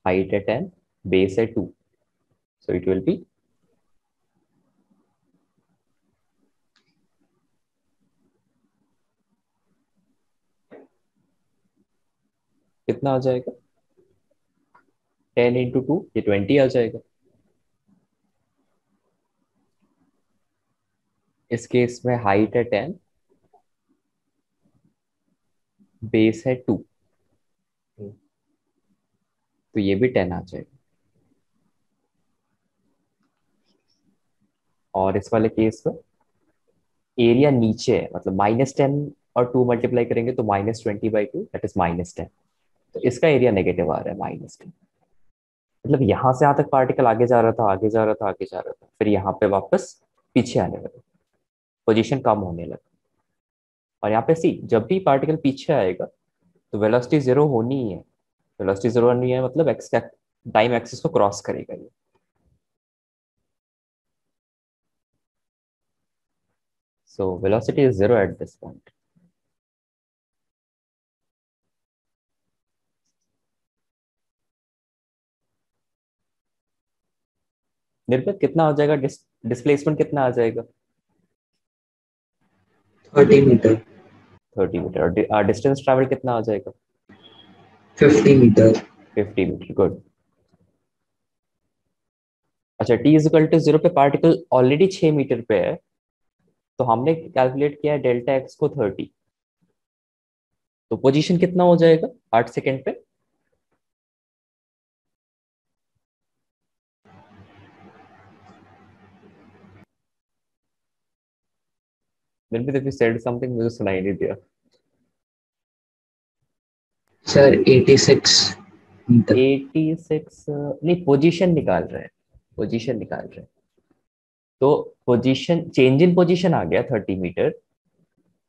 हाइट है 10, बेस है 2, so it will be कितना आ जाएगा 10 इंटू 2, ये 20 आ जाएगा. इस केस में हाइट है 10, बेस है 2, तो ये भी 10 आ जाएगा. और इस वाले केस में एरिया नीचे है, मतलब -10 और 2 मल्टीप्लाई करेंगे तो -20/2, दैट इज -10. तो इसका एरिया नेगेटिव आ रहा है -10. मतलब यहाँ से यहाँ तक पार्टिकल आगे जा रहा था, आगे जा रहा था, आगे जा रहा था, फिर यहाँ पे वापस पीछे आने लगा, पोजीशन कम होने लगा. और यहाँ पे सी, जब भी पार्टिकल पीछे आएगा तो वेलोसिटी जीरो होनी ही है. वेलोसिटी जीरो होनी है मतलब एक्स टाइम एक्सिस को क्रॉस करेगा ये. So velocity is zero at this point. निर्मित कितना हो जाएगा, डिस्प्लेसमेंट कितना आ जाएगा? 30 मीटर. 30 मीटर. और डिस्टेंस ट्रैवल कितना आ जाएगा? 50 मीटर. 50 मीटर. गुड. अच्छा, t इज इक्वल टू 0 पे पार्टिकल ऑलरेडी 6 मीटर पे है, तो हमने कैलकुलेट किया है डेल्टा एक्स को 30. तो पोजीशन कितना हो जाएगा 8 सेकेंड पे? निर्मित if you said something, मुझे सुनाई नहीं दिया. Sir 86 metre. 86 नहीं, पोजीशन निकाल रहे हैं, पोजीशन निकाल रहे हैं. तो पोजीशन, चेंज इन पोजीशन आ गया 30 मीटर.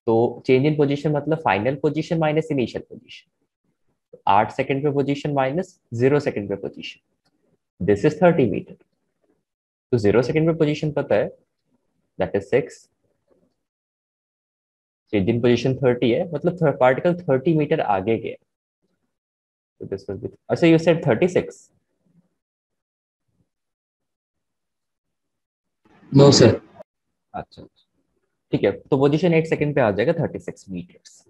तो चेंज इन पोजीशन मतलब final position minus initial position. 8 second पे पोजीशन माइनस 0 सेकंड पे पोजीशन, दिस इज 30 मीटर. तो 0 सेकंड पे पोजीशन पता है, that is 6. Change in position 30 है, मतलब पार्टिकल 30 मीटर आगे गया. तो दिस विल बी, अच्छा यू सेड 36. No sir. अच्छा, ठीक है, तो पोजीशन 8 सेकंड पे आ जाएगा 36 मीटर्स.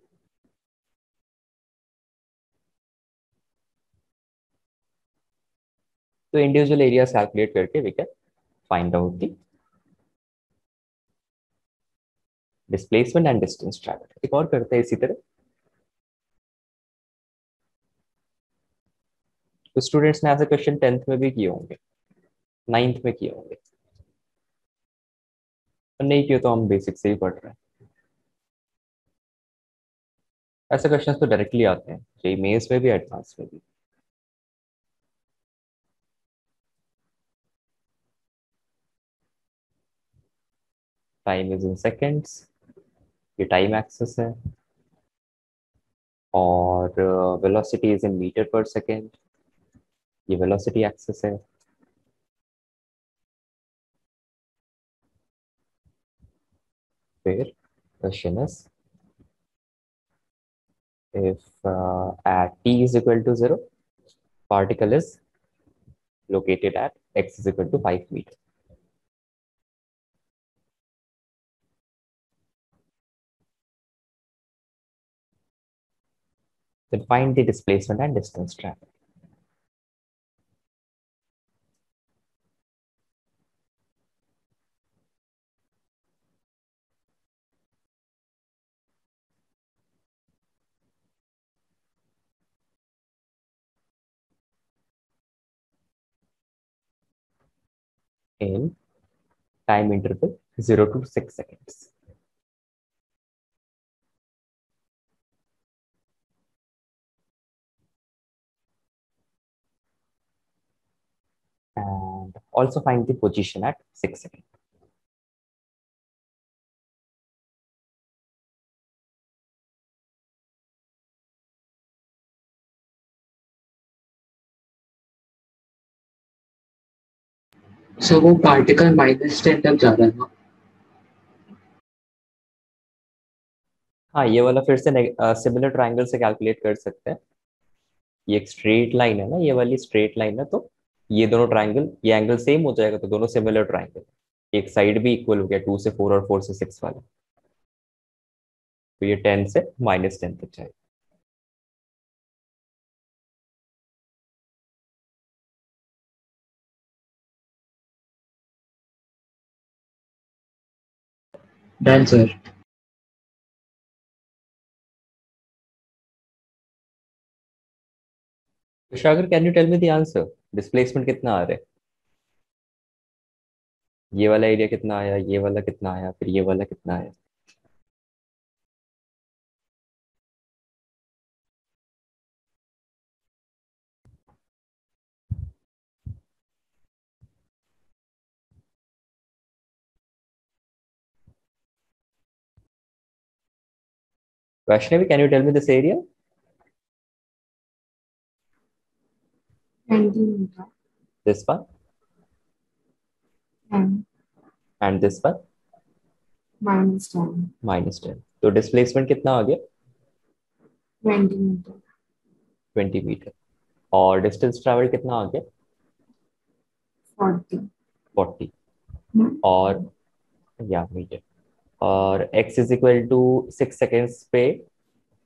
तो इंडिविजुअल एरिया कैलकुलेट करके we can find out the displacement and distance travel. एक और करते हैं इसी तरह. तो स्टूडेंट्स ने ऐसे क्वेश्चन 10th में भी किए होंगे, 9th में किए होंगे, और नहीं किए तो हम बेसिक से ही पढ़ रहे हैं. ऐसे क्वेश्चंस तो डायरेक्टली आते हैं जेईई मेंस में भी, एडवांस में भी. टाइम इज इन सेकेंड्स, ये टाइम एक्सिस है, और वेलोसिटी इज इन मीटर पर सेकेंड, ये वेलोसिटी एक्सिस है. फिर question is if at t is equal to 0, particle is located at x is equal to 5 meter. Then find the displacement and distance traveled. In time interval 0 to 6 seconds. And also find the position at 6 seconds. Sir वो पार्टिकल -10 तक जा रहा है ना? हाँ, ये वाला फिर से सिमिलर ट्रायंगल से कैलकुलेट कर सकते हैं। ये एक स्ट्रेट लाइन है ना, ये वाली स्ट्रेट लाइन है, तो ये दोनों ट्रायंगल, ये एंगल सेम हो जाएगा, तो दोनों सिमिलर ट्रायंगल, एक साइड भी इक्वल हो गया 2 से 4 और 4 से 6 वाला, तो ये 10 से -10 तक जाएगा। Done sir. Sagar, can you tell me the answer? Displacement कितना आ रहा है? ये वाला एरिया कितना आया, ये वाला कितना आया, फिर ये वाला कितना आया? Vaishnavi, can you tell me this area? 20 meter. This one and this one? -10. -10. तो डिस्प्लेसमेंट कितना आ गया? 20 meter. 20 मीटर। और डिस्टेंस ट्रैवल कितना आ गया? 40. 40। और या मीटर। और x is equal to 6 seconds पे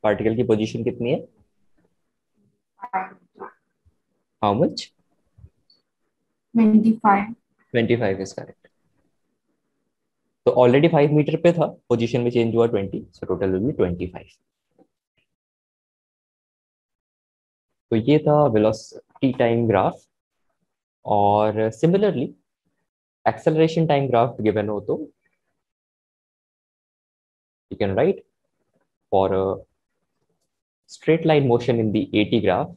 पार्टिकल की पोजीशन कितनी है? How much? 25. 25 is correct. तो ऑलरेडी 5 मीटर पे था, पोजीशन में चेंज हुआ 20, सो टोटल विल बी 25। तो ये था वेलोसिटी टाइम ग्राफ। और similarly acceleration time graph given हो तो you can write for a straight line motion in the AT graph,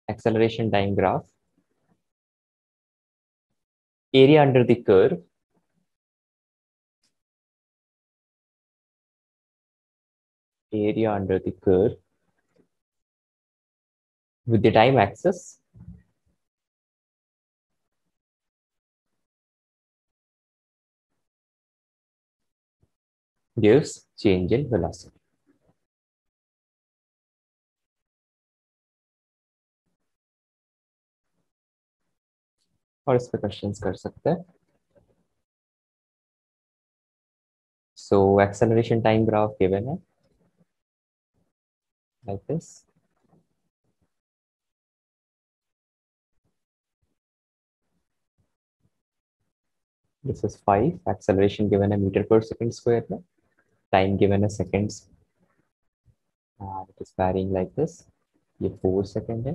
acceleration time graph, area under the curve, area under the curve with the time axis gives change in velocity. और इस पे क्वेश्चंस कर सकते हैं। So acceleration time graph given है like this. This is 5, acceleration given है meter per second square में, time given है seconds, and it is varying like this. ये 4 second है,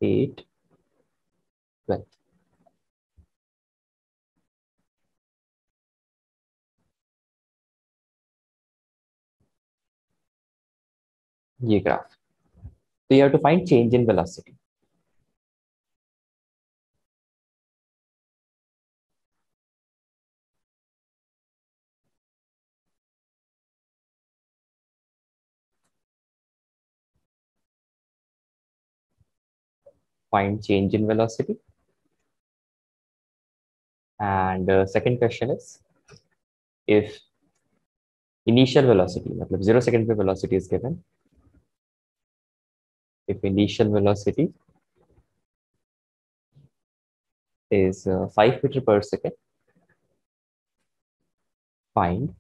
8, 12. ये graph. So you have to find change in velocity. Find change in velocity. And second question is, if initial velocity, मतलब 0 second पे velocity is given, if initial velocity is 5 meter per second, find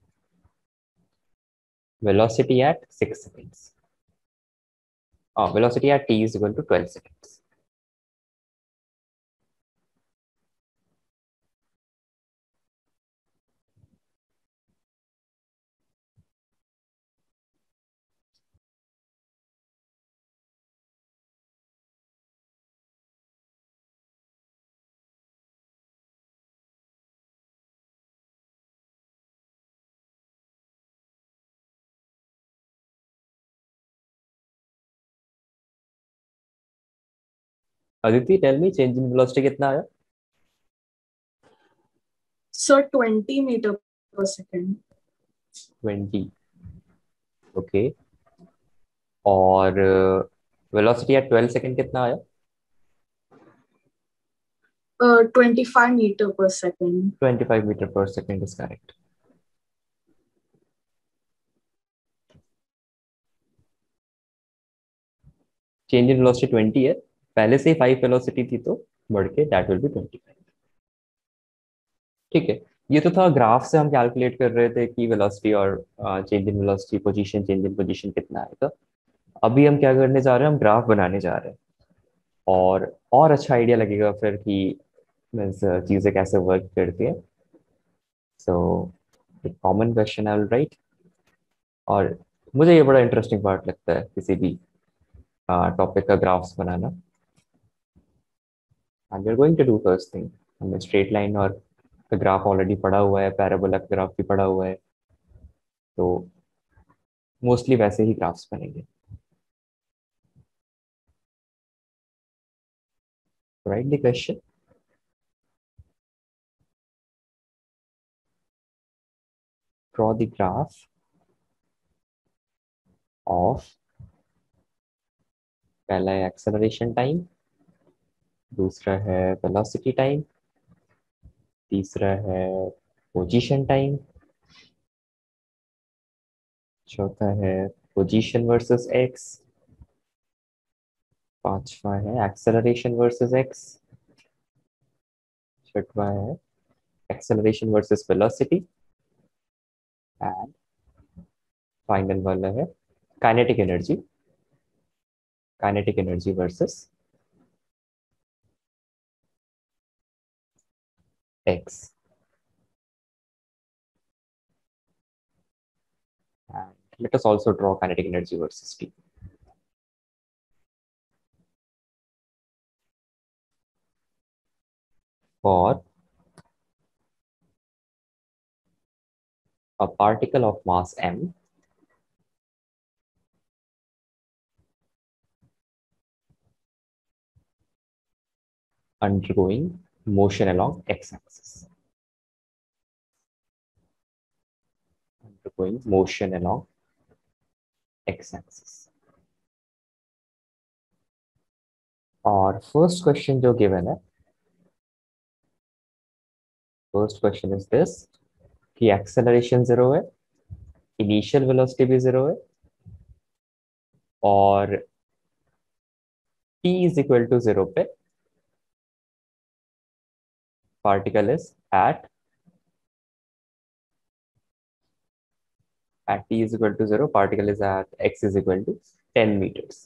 velocity at 6 seconds. Velocity at t is equal to 12 seconds. Aditi, tell me change in velocity कितना आया? Sir, 20 meter per second. 20. Okay, और वेलोसिटी एट 12 सेकंड कितना आया? 25 meter per second. 25 मीटर पर second is correct. Change in velocity 20 है, पहले से ही 5 वेलोसिटी थी तो बढ़ के दैट विल बी 25. ठीक है, ये तो था ग्राफ से हम कैलकुलेट कर रहे थे कि वेलोसिटी और change in velocity position change in position कितना आएगा. अभी हम क्या करने जा रहे हैं, हम ग्राफ बनाने जा रहे हैं और अच्छा आइडिया लगेगा फिर कि मीन्स चीज़ें कैसे वर्क करती है. So common question I will write, और मुझे ये बड़ा इंटरेस्टिंग पार्ट लगता है किसी भी टॉपिक का ग्राफ्स बनाना. And we are going to do first thing, हमें स्ट्रेट लाइन और ग्राफ ऑलरेडी पढ़ा हुआ है, पैराबोला ग्राफ भी पढ़ा हुआ है, तो मोस्टली वैसे ही ग्राफ्स बनेंगे. Right the question. Draw the graph of पहला है एक्सेलरेशन टाइम, दूसरा है वेलोसिटी टाइम, तीसरा है पोजीशन टाइम, चौथा है पोजीशन वर्सेस एक्स, पांचवा है एक्सेलरेशन वर्सेस एक्स, छठवा है acceleration versus velocity, and final वाला है kinetic energy versus x. And let us also draw kinetic energy versus T. For a particle of mass m undergoing motion along x-axis. Undergoing motion along x-axis. और फर्स्ट क्वेश्चन जो गिवन है, फर्स्ट क्वेश्चन इज दिस कि एक्सेलरेशन 0 है, इनिशियल वेलोसिटी भी 0 है, और t इज इक्वल टू 0 पे particle is at t is equal to 0, particle is at x is equal to 10 meters.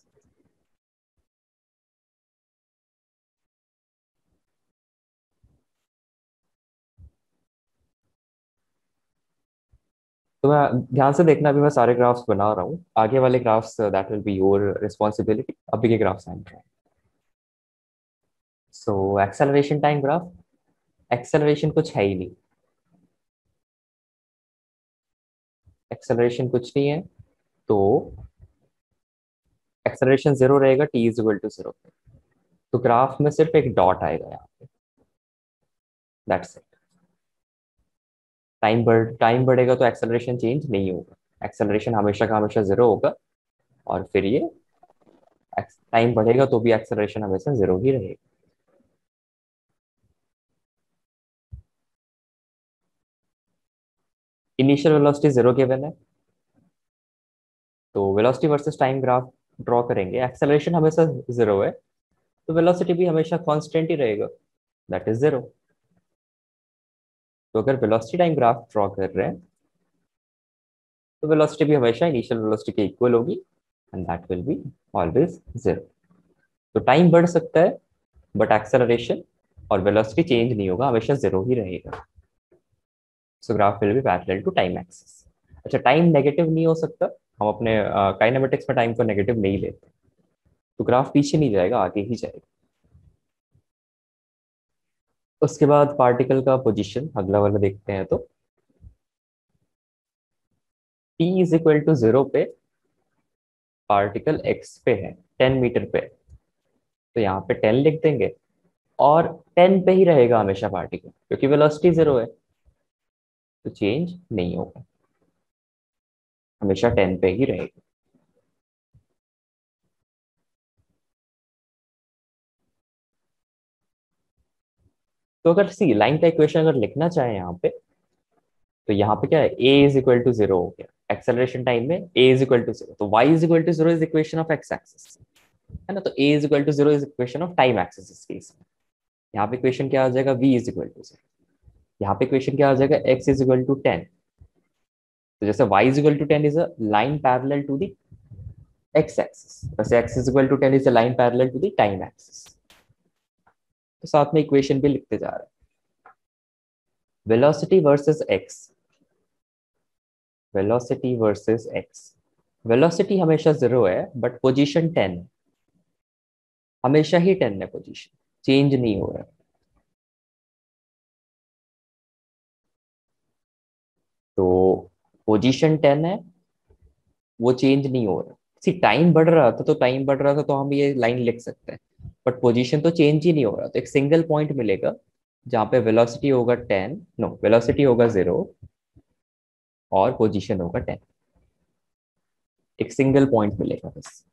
तो मैं ध्यान से देखना, अभी मैं सारे ग्राफ्स बना रहा हूँ, आगे वाले graphs that will be your responsibility. अभी के ग्राफ्स आए हैं. So acceleration time graph, acceleration कुछ है ही नहीं, एक्सेलरेशन कुछ नहीं है, तो एक्सेलरेशन 0 रहेगा t इज इक्वल टू 0 पे, तो ग्राफ में सिर्फ एक डॉट आएगा यहाँ पे, दैट्स इट. टाइम बढ़ेगा तो एक्सेलरेशन चेंज नहीं होगा, एक्सेलरेशन हमेशा का हमेशा 0 होगा, और फिर ये टाइम बढ़ेगा तो भी एक्सेलरेशन हमेशा 0 ही रहेगा. इनिशियल वेलोसिटी 0 गिवन है, तो velocity versus time graph draw करेंगे, एक्सेलरेशन हमेशा 0 है, तो वेलोसिटी भी हमेशा कांस्टेंट ही रहेगा, दैट इज 0। तो अगर वेलोसिटी टाइम ग्राफ ड्रॉ कर रहे हैं तो वेलोसिटी भी हमेशा इनिशियल वेलोसिटी के इक्वल होगी, and that will be always 0। तो टाइम बढ़ सकता है बट एक्सेलरेशन और वेलोसिटी चेंज नहीं होगा, हमेशा 0 ही रहेगा। So graph will be parallel to time axis. अच्छा, टाइम नेगेटिव नहीं हो सकता, हम अपने काइनेमेटिक्स में टाइम को नेगेटिव नहीं लेते, तो ग्राफ पीछे नहीं जाएगा, आगे ही जाएगा। उसके बाद पार्टिकल का पोजीशन अगला वाला देखते हैं। तो t इज इक्वल टू 0 पे पार्टिकल x पे है, 10 मीटर पे, तो यहाँ पे 10 लिख देंगे, और 10 पे ही रहेगा हमेशा पार्टिकल, क्योंकि वेलोसिटी 0 है, तो चेंज नहीं होगा, हमेशा 10 पे ही रहेगा। तो अगर सी लाइन का इक्वेशन अगर लिखना चाहे यहाँ पे, तो यहाँ पे क्या है, a इज इक्वल टू 0 हो गया, एक्सेलरेशन टाइम में a इज इक्वल टू 0, तो y is equal to 0 is equation of x axis, है ना, तो a is equal to 0 is equation of time axis इस केस में। यहाँ पे इक्वेशन क्या आ जाएगा, v इज इक्वल टू 0, यहाँ पे इक्वेशन क्या आ जाएगा, x इज इक्वल टू 10। तो जैसे y is equal to 10 is a line parallel to the x axis, वैसे x is equal to 10 is a line parallel to the time axis. तो साथ में इक्वेशन भी लिखते जा रहे हैं, velocity versus x, velocity versus x। Velocity हमेशा 0 है बट पोजीशन 10, हमेशा ही 10 है, पोजीशन चेंज नहीं हो रहा है। तो पोजीशन 10 है, वो चेंज नहीं हो रहा। सी टाइम बढ़ रहा था, तो टाइम बढ़ रहा था तो हम ये लाइन लिख सकते हैं, बट पोजीशन तो चेंज ही नहीं हो रहा, तो एक सिंगल पॉइंट मिलेगा जहाँ पे वेलोसिटी होगा 10, नो वेलोसिटी होगा 0 और पोजीशन होगा 10, एक सिंगल पॉइंट मिलेगा बस।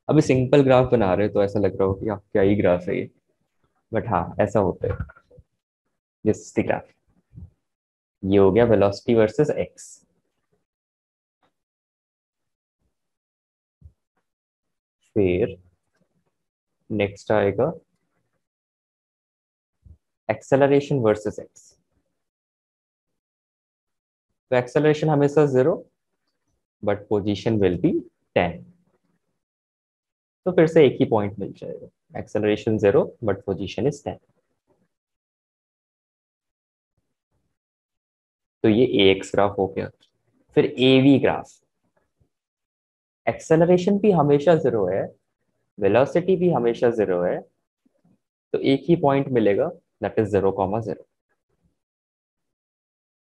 अभी सिंपल ग्राफ बना रहे हो तो ऐसा लग रहा हो कि क्या ही ग्राफ है ये, बट हाँ ऐसा होता है। दिस ग्राफ, ये हो गया वेलोसिटी वर्सेस एक्स। फिर नेक्स्ट आएगा एक्सेलरेशन वर्सेस एक्स। तो एक्सेलरेशन हमेशा 0 बट पोजीशन विल बी 10, तो फिर से एक ही पॉइंट मिल जाएगा, एक्सेलरेशन 0 बट पोजीशन इज 10। तो ये ए एक्स ग्राफ हो गया। फिर ए वी ग्राफ, एक्सेलरेशन भी हमेशा 0 है, वेलोसिटी भी हमेशा 0 है, तो एक ही पॉइंट मिलेगा, दैट इज 0,0।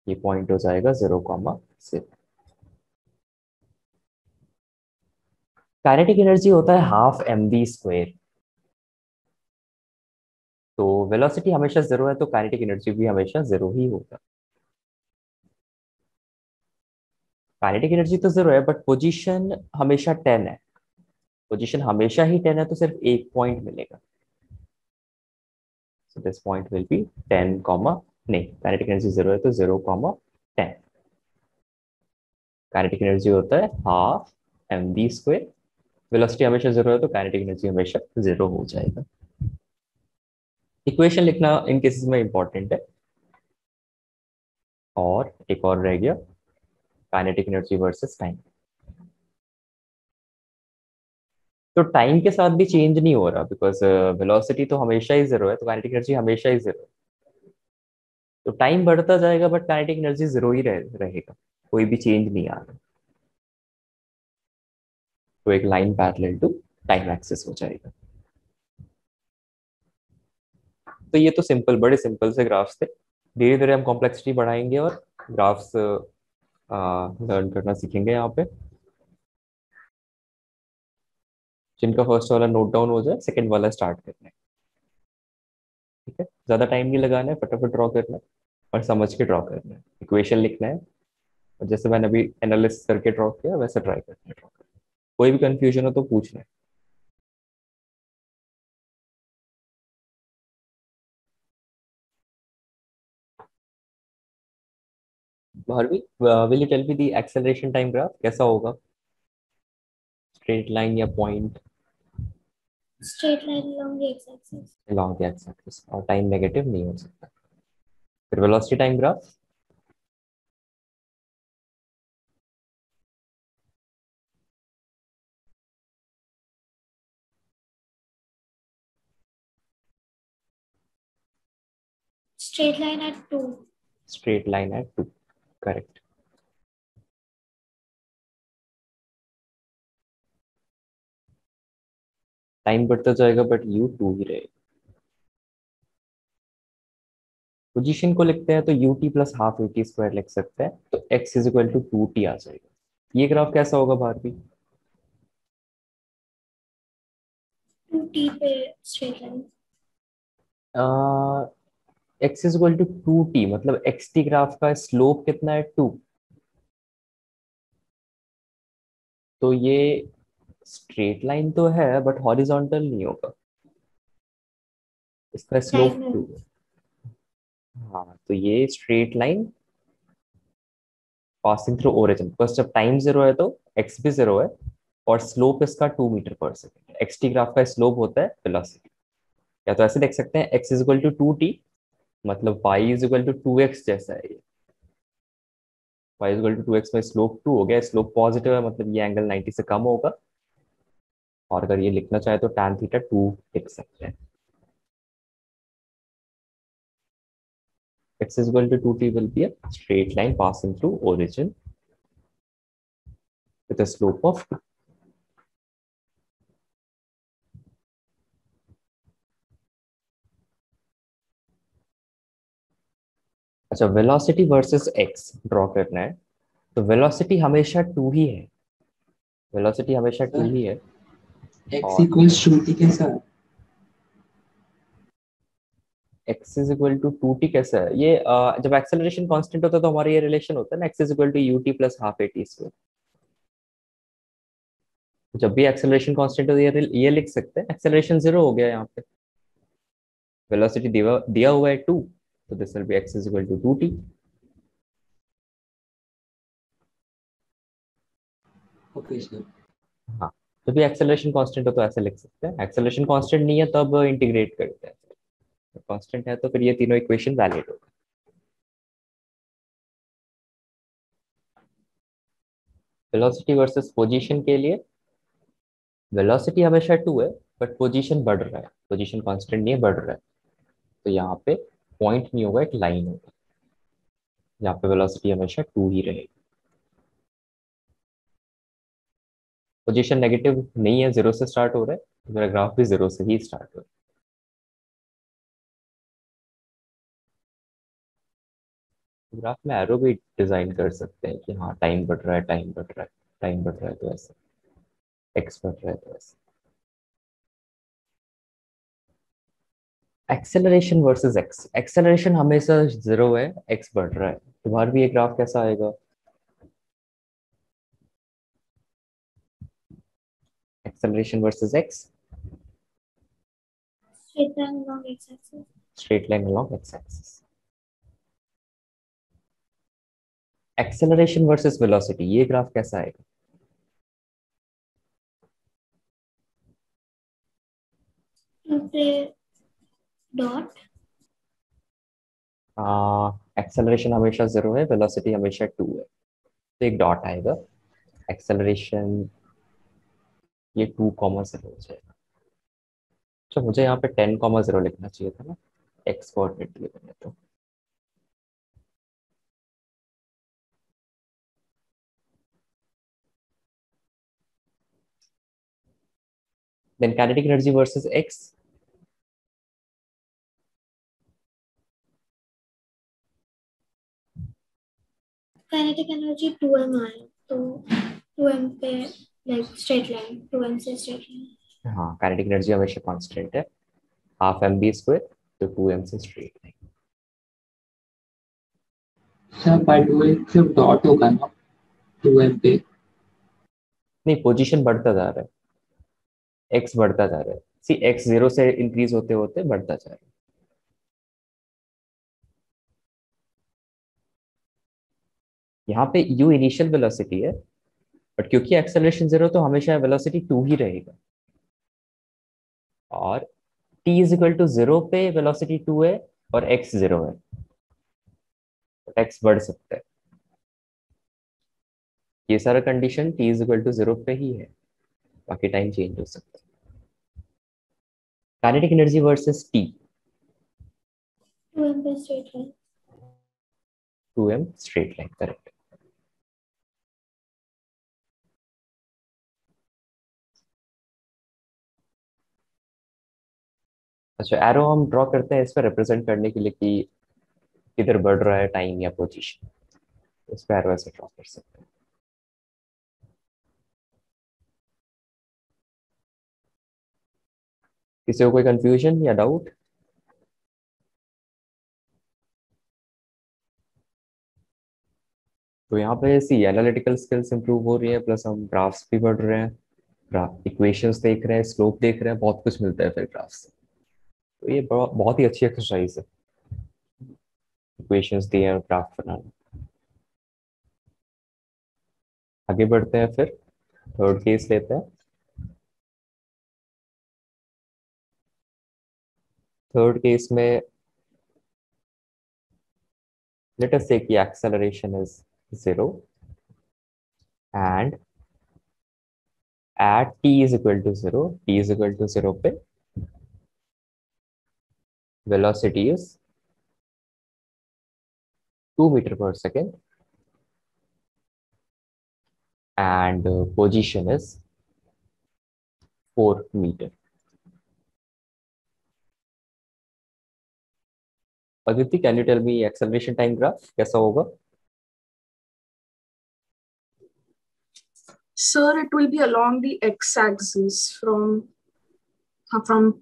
ये पॉइंट हो जाएगा 0,0। काइनेटिक एनर्जी होता है हाफ mv²। तो वेलोसिटी हमेशा 0 है, तो काइनेटिक एनर्जी भी हमेशा 0 ही होगा। काइनेटिक एनर्जी तो 0 है बट पोजीशन हमेशा 10 है, पोजीशन हमेशा ही 10 है, तो सिर्फ एक पॉइंट मिलेगा, so this point will be 10 नहीं, काइनेटिक एनर्जी 0 है तो 0,10। काइनेटिक एनर्जी होता है हाफ mv², वेलोसिटी हमेशा 0 है तो काइनेटिक एनर्जी हमेशा 0 हो जाएगा। इक्वेशन लिखना इन केसेस में इंपॉर्टेंट है। और एक और रह गया, काइनेटिक एनर्जी वर्सेस टाइम। तो टाइम के साथ भी चेंज नहीं हो रहा, बिकॉज वेलोसिटी तो हमेशा ही 0 है, तो काइनेटिक एनर्जी हमेशा ही 0 है। तो टाइम बढ़ता जाएगा बट काइनेटिक एनर्जी 0 ही रहेगा, कोई भी चेंज नहीं आ रहा, तो एक line parallel to time axis हो जाएगा। तो ये तो सिंपल, बड़े सिंपल से ग्राफ्स थे। धीरे धीरे हम कॉम्प्लेक्सिटी बढ़ाएंगे और ग्राफ्स लर्न करना सीखेंगे यहाँ पे। जिनका फर्स्ट वाला नोट डाउन हो जाए, सेकंड वाला स्टार्ट करना है, ठीक है। ज्यादा टाइम नहीं लगाना है, फटाफट ड्रॉ करना है और समझ के ड्रॉ करना है, इक्वेशन लिखना है, और जैसे मैंने अभी एनालिसिस करके ड्रॉ किया वैसे ट्राई करना है ड्रॉ करना। कोई भी कंफ्यूजन हो तो पूछना है। Bhargavi, will you tell me the acceleration time graph कैसा होगा? स्ट्रेट लाइन या point straight line along the x-axis. along the x axis, और टाइम नेगेटिव नहीं हो सकता। फिर velocity time graph, Straight line at 2. Straight line at 2, correct. Time बढ़ता जाएगा बट u 2 ही रहेगा। पोजीशन को लिखते हैं तो ut plus half at square लिख सकते हैं, तो x is equal to 2t आ जाएगा। ये ग्राफ कैसा होगा भारती? 2t पे straight line. x is equal to 2t, मतलब xt ग्राफ का स्लोप कितना है? 2। तो ये स्ट्रेट लाइन तो है बट हॉरिजॉन्टल नहीं होगा, इसका स्लोप Diagonal. 2। हाँ, तो ये straight line passing through origin, बस जब टाइम 0 है तो x भी 0 है और स्लोप इसका 2 मीटर पर सेकेंड। xt ग्राफ का स्लोप होता है वेलोसिटी। या तो ऐसे देख सकते हैं, x is equal to 2t, मतलब y is equal to 2x जैसा है ये। y is equal to 2x में स्लोप 2 हो गया, स्लोप पॉजिटिव है मतलब ये एंगल 90 से कम होगा। और अगर ये लिखना चाहे तो tan थीटा 2 लिख सकते हैं। x is equal to 2t will be a straight line passing through origin with a slope of 2. अच्छा, वेलोसिटी वर्सेस x ड्रॉ करना है, तो वेलोसिटी हमेशा 2 ही है। वेलोसिटी हमेशा 2 ही है। x इक्वल्स टू t कैसा है? x is equal to 2t कैसा है? ये जब एक्सेलरेशन कांस्टेंट होता है तो हमारा ये रिलेशन होता है ना, x is equal to ut plus half at square. जब भी एक्सेलरेशन कांस्टेंट हो ये लिख सकते हैं, एक्सेलरेशन 0 हो गया यहाँ पे, वेलोसिटी दिया हुआ है 2, तो this will be x is equal to 2t। Okay sir. हाँ, जब भी एक्सेलरेशन कांस्टेंट हो तो ऐसे लिख सकते हैं, एक्सेलरेशन कांस्टेंट नहीं है तब इंटीग्रेट करते हैं, कांस्टेंट है तो फिर ये तीनों इक्वेशन वैलिड होगा। वेलोसिटी वर्सेस पोजीशन के लिए, वेलोसिटी हमेशा 2 है बट पोजीशन बढ़ रहा है, पोजीशन कांस्टेंट नहीं है, बढ़ रहा है, तो यहाँ पे पॉइंट नहीं होगा, एक लाइन होगा। यहाँ पे वेलोसिटी हमेशा 2 ही रहेगी। पोजीशन नेगेटिव नहीं है, 0 से स्टार्ट हो रहा है, तो मेरा ग्राफ भी 0 से ही स्टार्ट हो रहा है। ग्राफ में एरो भी डिजाइन कर सकते हैं कि हाँ टाइम बढ़ रहा है, टाइम बढ़ रहा है, टाइम बढ़ रहा है तो ऐसे, एक्स बढ़ रहा है तो ऐसे। एक्सेलरेशन वर्सेस एक्स, एक्सेलरेशन हमेशा 0 है, एक्स बढ़ रहा है, तुम्हारा भी ये ग्राफ कैसा आएगा? Acceleration versus x, Straight line along x-axis. Straight line along x axis. Acceleration versus velocity, ये ग्राफ कैसा आएगा? Two पे dot. एक्सेलरेशन हमेशा 0 है, वेलोसिटी हमेशा 2 है, तो एक डॉट आएगा। एक्सेलरेशन ये 2,0 हो जाएगा। तो मुझे यहाँ पे 10,0 लिखना चाहिए था ना, एक्स कोऑर्डिनेट लिए मैंने तो। Then kinetic energy versus x, Kinetic energy 2m आया, तो 2m पे like straight line, 2m से straight line. हाँ काइनेटिक एनर्जी हमेशा कांस्टेंट है, हाफ एम बी स्क्वायर, तो 2m से straight line. Sir by the way सिर्फ डॉट होगा ना 2m पे? नहीं, पोजीशन बढ़ता जा रहा है, एक्स बढ़ता जा रहा है, सी एक्स 0 से इंक्रीज होते होते बढ़ता जा रहा है। यहाँ पे u इनिशियल वेलोसिटी है बट क्योंकि एक्सेलरेशन 0 तो हमेशा वेलोसिटी 2 ही रहेगा, और t इज इक्वल टू 0 पे वेलोसिटी 2 है और x 0 है, तो x बढ़ सकता है। ये सारा condition t is equal to 0 पे ही है, बाकी टाइम चेंज हो सकता है। Kinetic energy versus t, 2m पे straight line. 2m straight line, correct. अच्छा, एरो हम ड्रॉ करते हैं इस पर रिप्रेजेंट करने के लिए कि किधर बढ़ रहा है टाइम या पोजीशन, इस पर एरो ऐसे ड्रॉ कर सकते हैं। किसी को कोई कंफ्यूजन या डाउट? तो यहाँ पे सी एनालिटिकल स्किल्स इंप्रूव हो रही है, प्लस हम ग्राफ्स भी बढ़ रहे हैं, ग्राफ इक्वेशंस देख रहे हैं, स्लोप देख रहे हैं, बहुत कुछ मिलता है फिर ग्राफ से। तो ये बहुत ही अच्छी एक्सरसाइज है, इक्वेशंस दिए और ग्राफ बनाना। आगे बढ़ते हैं, फिर थर्ड केस लेते हैं। थर्ड केस में let us say कि acceleration is 0 and at t is equal to 0, t is equal to 0 पे velocity is 2 meter per second and position is 4 meter. Aditi, can you tell me acceleration time graph कैसा होगा? Sir, it will be along the x-axis from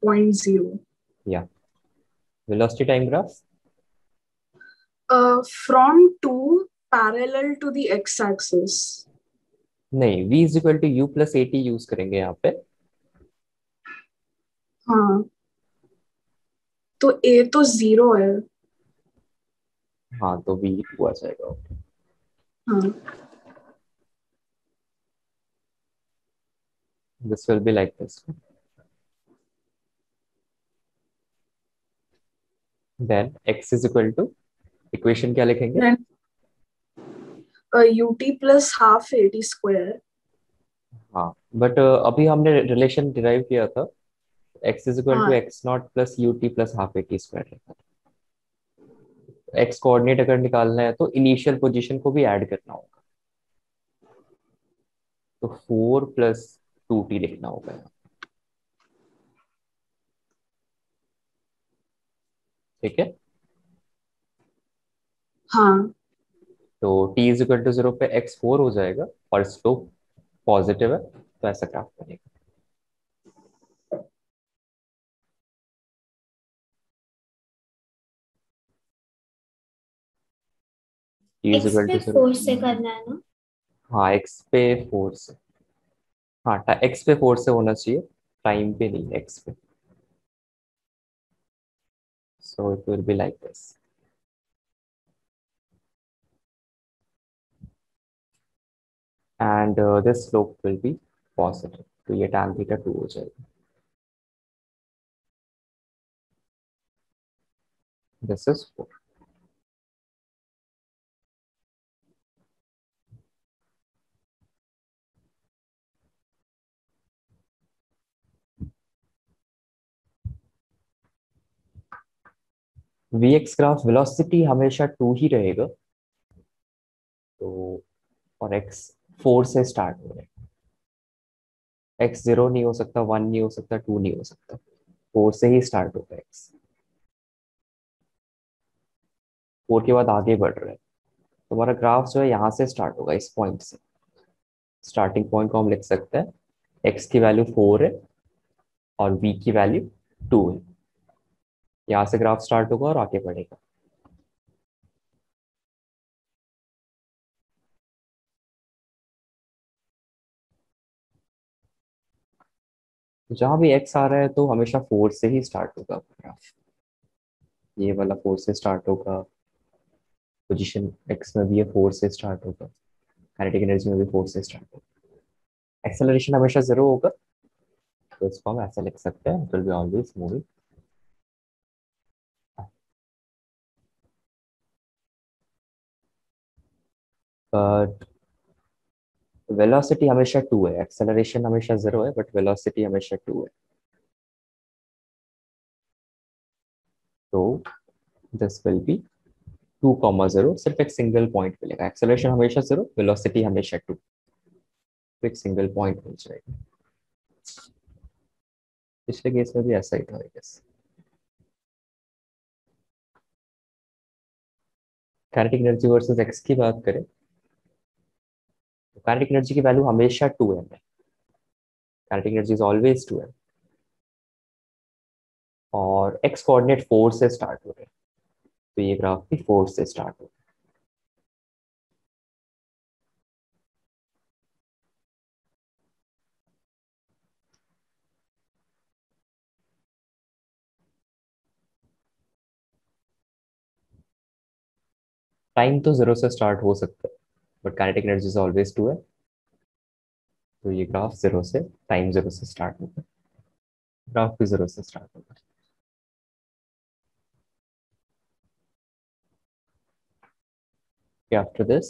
point 0. Yeah. Velocity time graph? From 2 parallel to the x-axis. नहीं, v is equal to u plus at use करेंगे यहाँ पे। हाँ, तो a तो 0 है। हाँ, तो v हुआ जाएगा। हाँ, This will be like this. Then x is equal to, equation क्या लिखेंगे? then ut plus half at square. हाँ, बट अभी हमने रिलेशन डिराइव किया था, x इज इक्वल टू हाँ, x not plus you t plus half A T square. X coordinate अगर निकालना है तो इनिशियल पोजीशन को भी ऐड करना होगा, तो 4 प्लस 2t लिखना होगा यहाँ। ठीक है, हाँ, तो t इज इक्वल टू 0 पे x 4 हो जाएगा और स्लोप पॉजिटिव है, तो ऐसा ग्राफ बनेगा। t इज एक्स इक्वल पे टू 0। 4 से करना है ना? हाँ, x पे 4 से, हाँ x पे 4 से होना चाहिए, टाइम पे नहीं, x पे। So it will be like this and this slope will be positive, तो ये tan थीटा 2 हो जाएगा। This is 4। vx graph velocity हमेशा 2 ही रहेगा, तो और x 4 से स्टार्ट हो रहा है, x 0 नहीं हो सकता, 1 नहीं हो सकता, 2 नहीं हो सकता, 4 से ही स्टार्ट होता है x, 4 के बाद आगे बढ़ रहा है। तो हमारा ग्राफ जो है यहाँ से स्टार्ट होगा, इस पॉइंट से। स्टार्टिंग पॉइंट को हम लिख सकते हैं, x की वैल्यू 4 है और v की वैल्यू 2 है। यहाँ से ग्राफ स्टार्ट होगा और आगे बढ़ेगा। जहां भी x आ रहा है तो हमेशा 4 से ही स्टार्ट होगा ग्राफ। ये वाला 4 से स्टार्ट होगा, पोजीशन x में भी ये 4 से स्टार्ट होगा, काइनेटिक एनर्जी में भी 4 से स्टार्ट होगा। एक्सेलरेशन हमेशा 0 होगा, तो इसको हम ऐसा लिख सकते हैं, it will be always moving. But velocity हमेशा 2 है, एक्सेलरेशन हमेशा 0 है बट वेलोसिटी हमेशा 2 है। तो दिस विल बी 2,0, सिर्फ एक सिंगल पॉइंट मिलेगा। एक्सेलरेशन हमेशा 0, वेलोसिटी हमेशा 2, तो एक सिंगल पॉइंट मिल जाएगा। पिछले केस में भी ऐसा ही था I guess. Kinetic energy versus x की बात करें तो काइनेटिक एनर्जी की वैल्यू हमेशा 2m है, kinetic energy is always 2m, और एक्स कोऑर्डिनेट 4 से स्टार्ट हो रहे हैं, तो ये ग्राफ भी 4 से स्टार्ट हो। टाइम तो 0 से स्टार्ट हो सकता है but kinetic energy is always 2 है, तो ये ग्राफ 0 से, टाइम 0 से स्टार्ट होगा, ग्राफ भी 0 से स्टार्ट होगा। After this,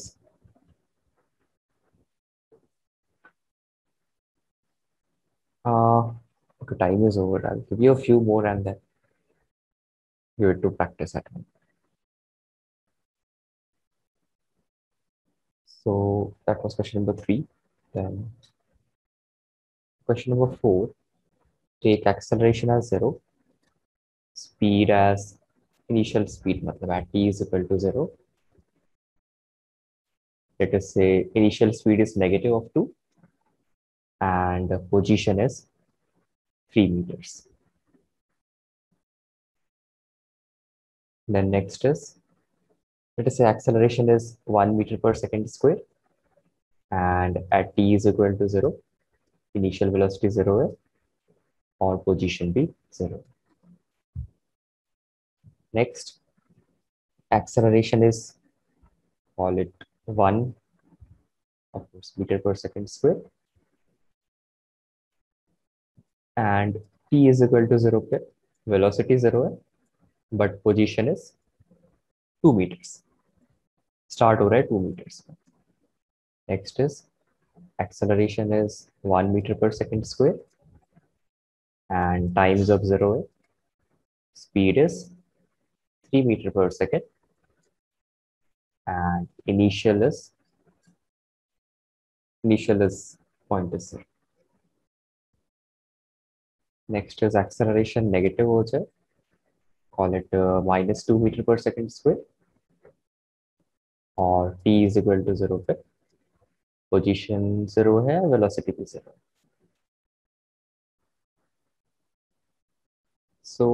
okay, time is over. I'll give you a few more and then give it to practice at home. So that was question number 3. Then question number 4, take acceleration as 0, speed as initial speed, matlab at t is equal to 0. Let us say initial speed is negative of 2 and position is 3 meters. Then next is, let us say acceleration is 1 meter per second square and at t is equal to 0, initial velocity 0 है और position भी 0. Next, acceleration is, call it 1 of course meter per second square and t is equal to 0 पे velocity 0 है but position is 2 meters. Start हो रहा है 2 meters. Next is acceleration is 1 meter per second square and times of 0 है, speed is 3 meter per second and initial is 0.0. Next is acceleration negative हो जाए, call it minus 2 meter per second square और t is equal to 0 पे position 0 है, velocity भी 0 है. So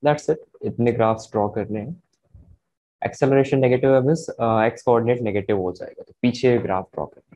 that's it. इतने ग्राफ्स ड्रॉ करने हैं. एक्सेलरेशन नेगेटिव है मींस एक्स कोऑर्डिनेट नेगेटिव हो जाएगा, तो पीछे ग्राफ ड्रॉ करना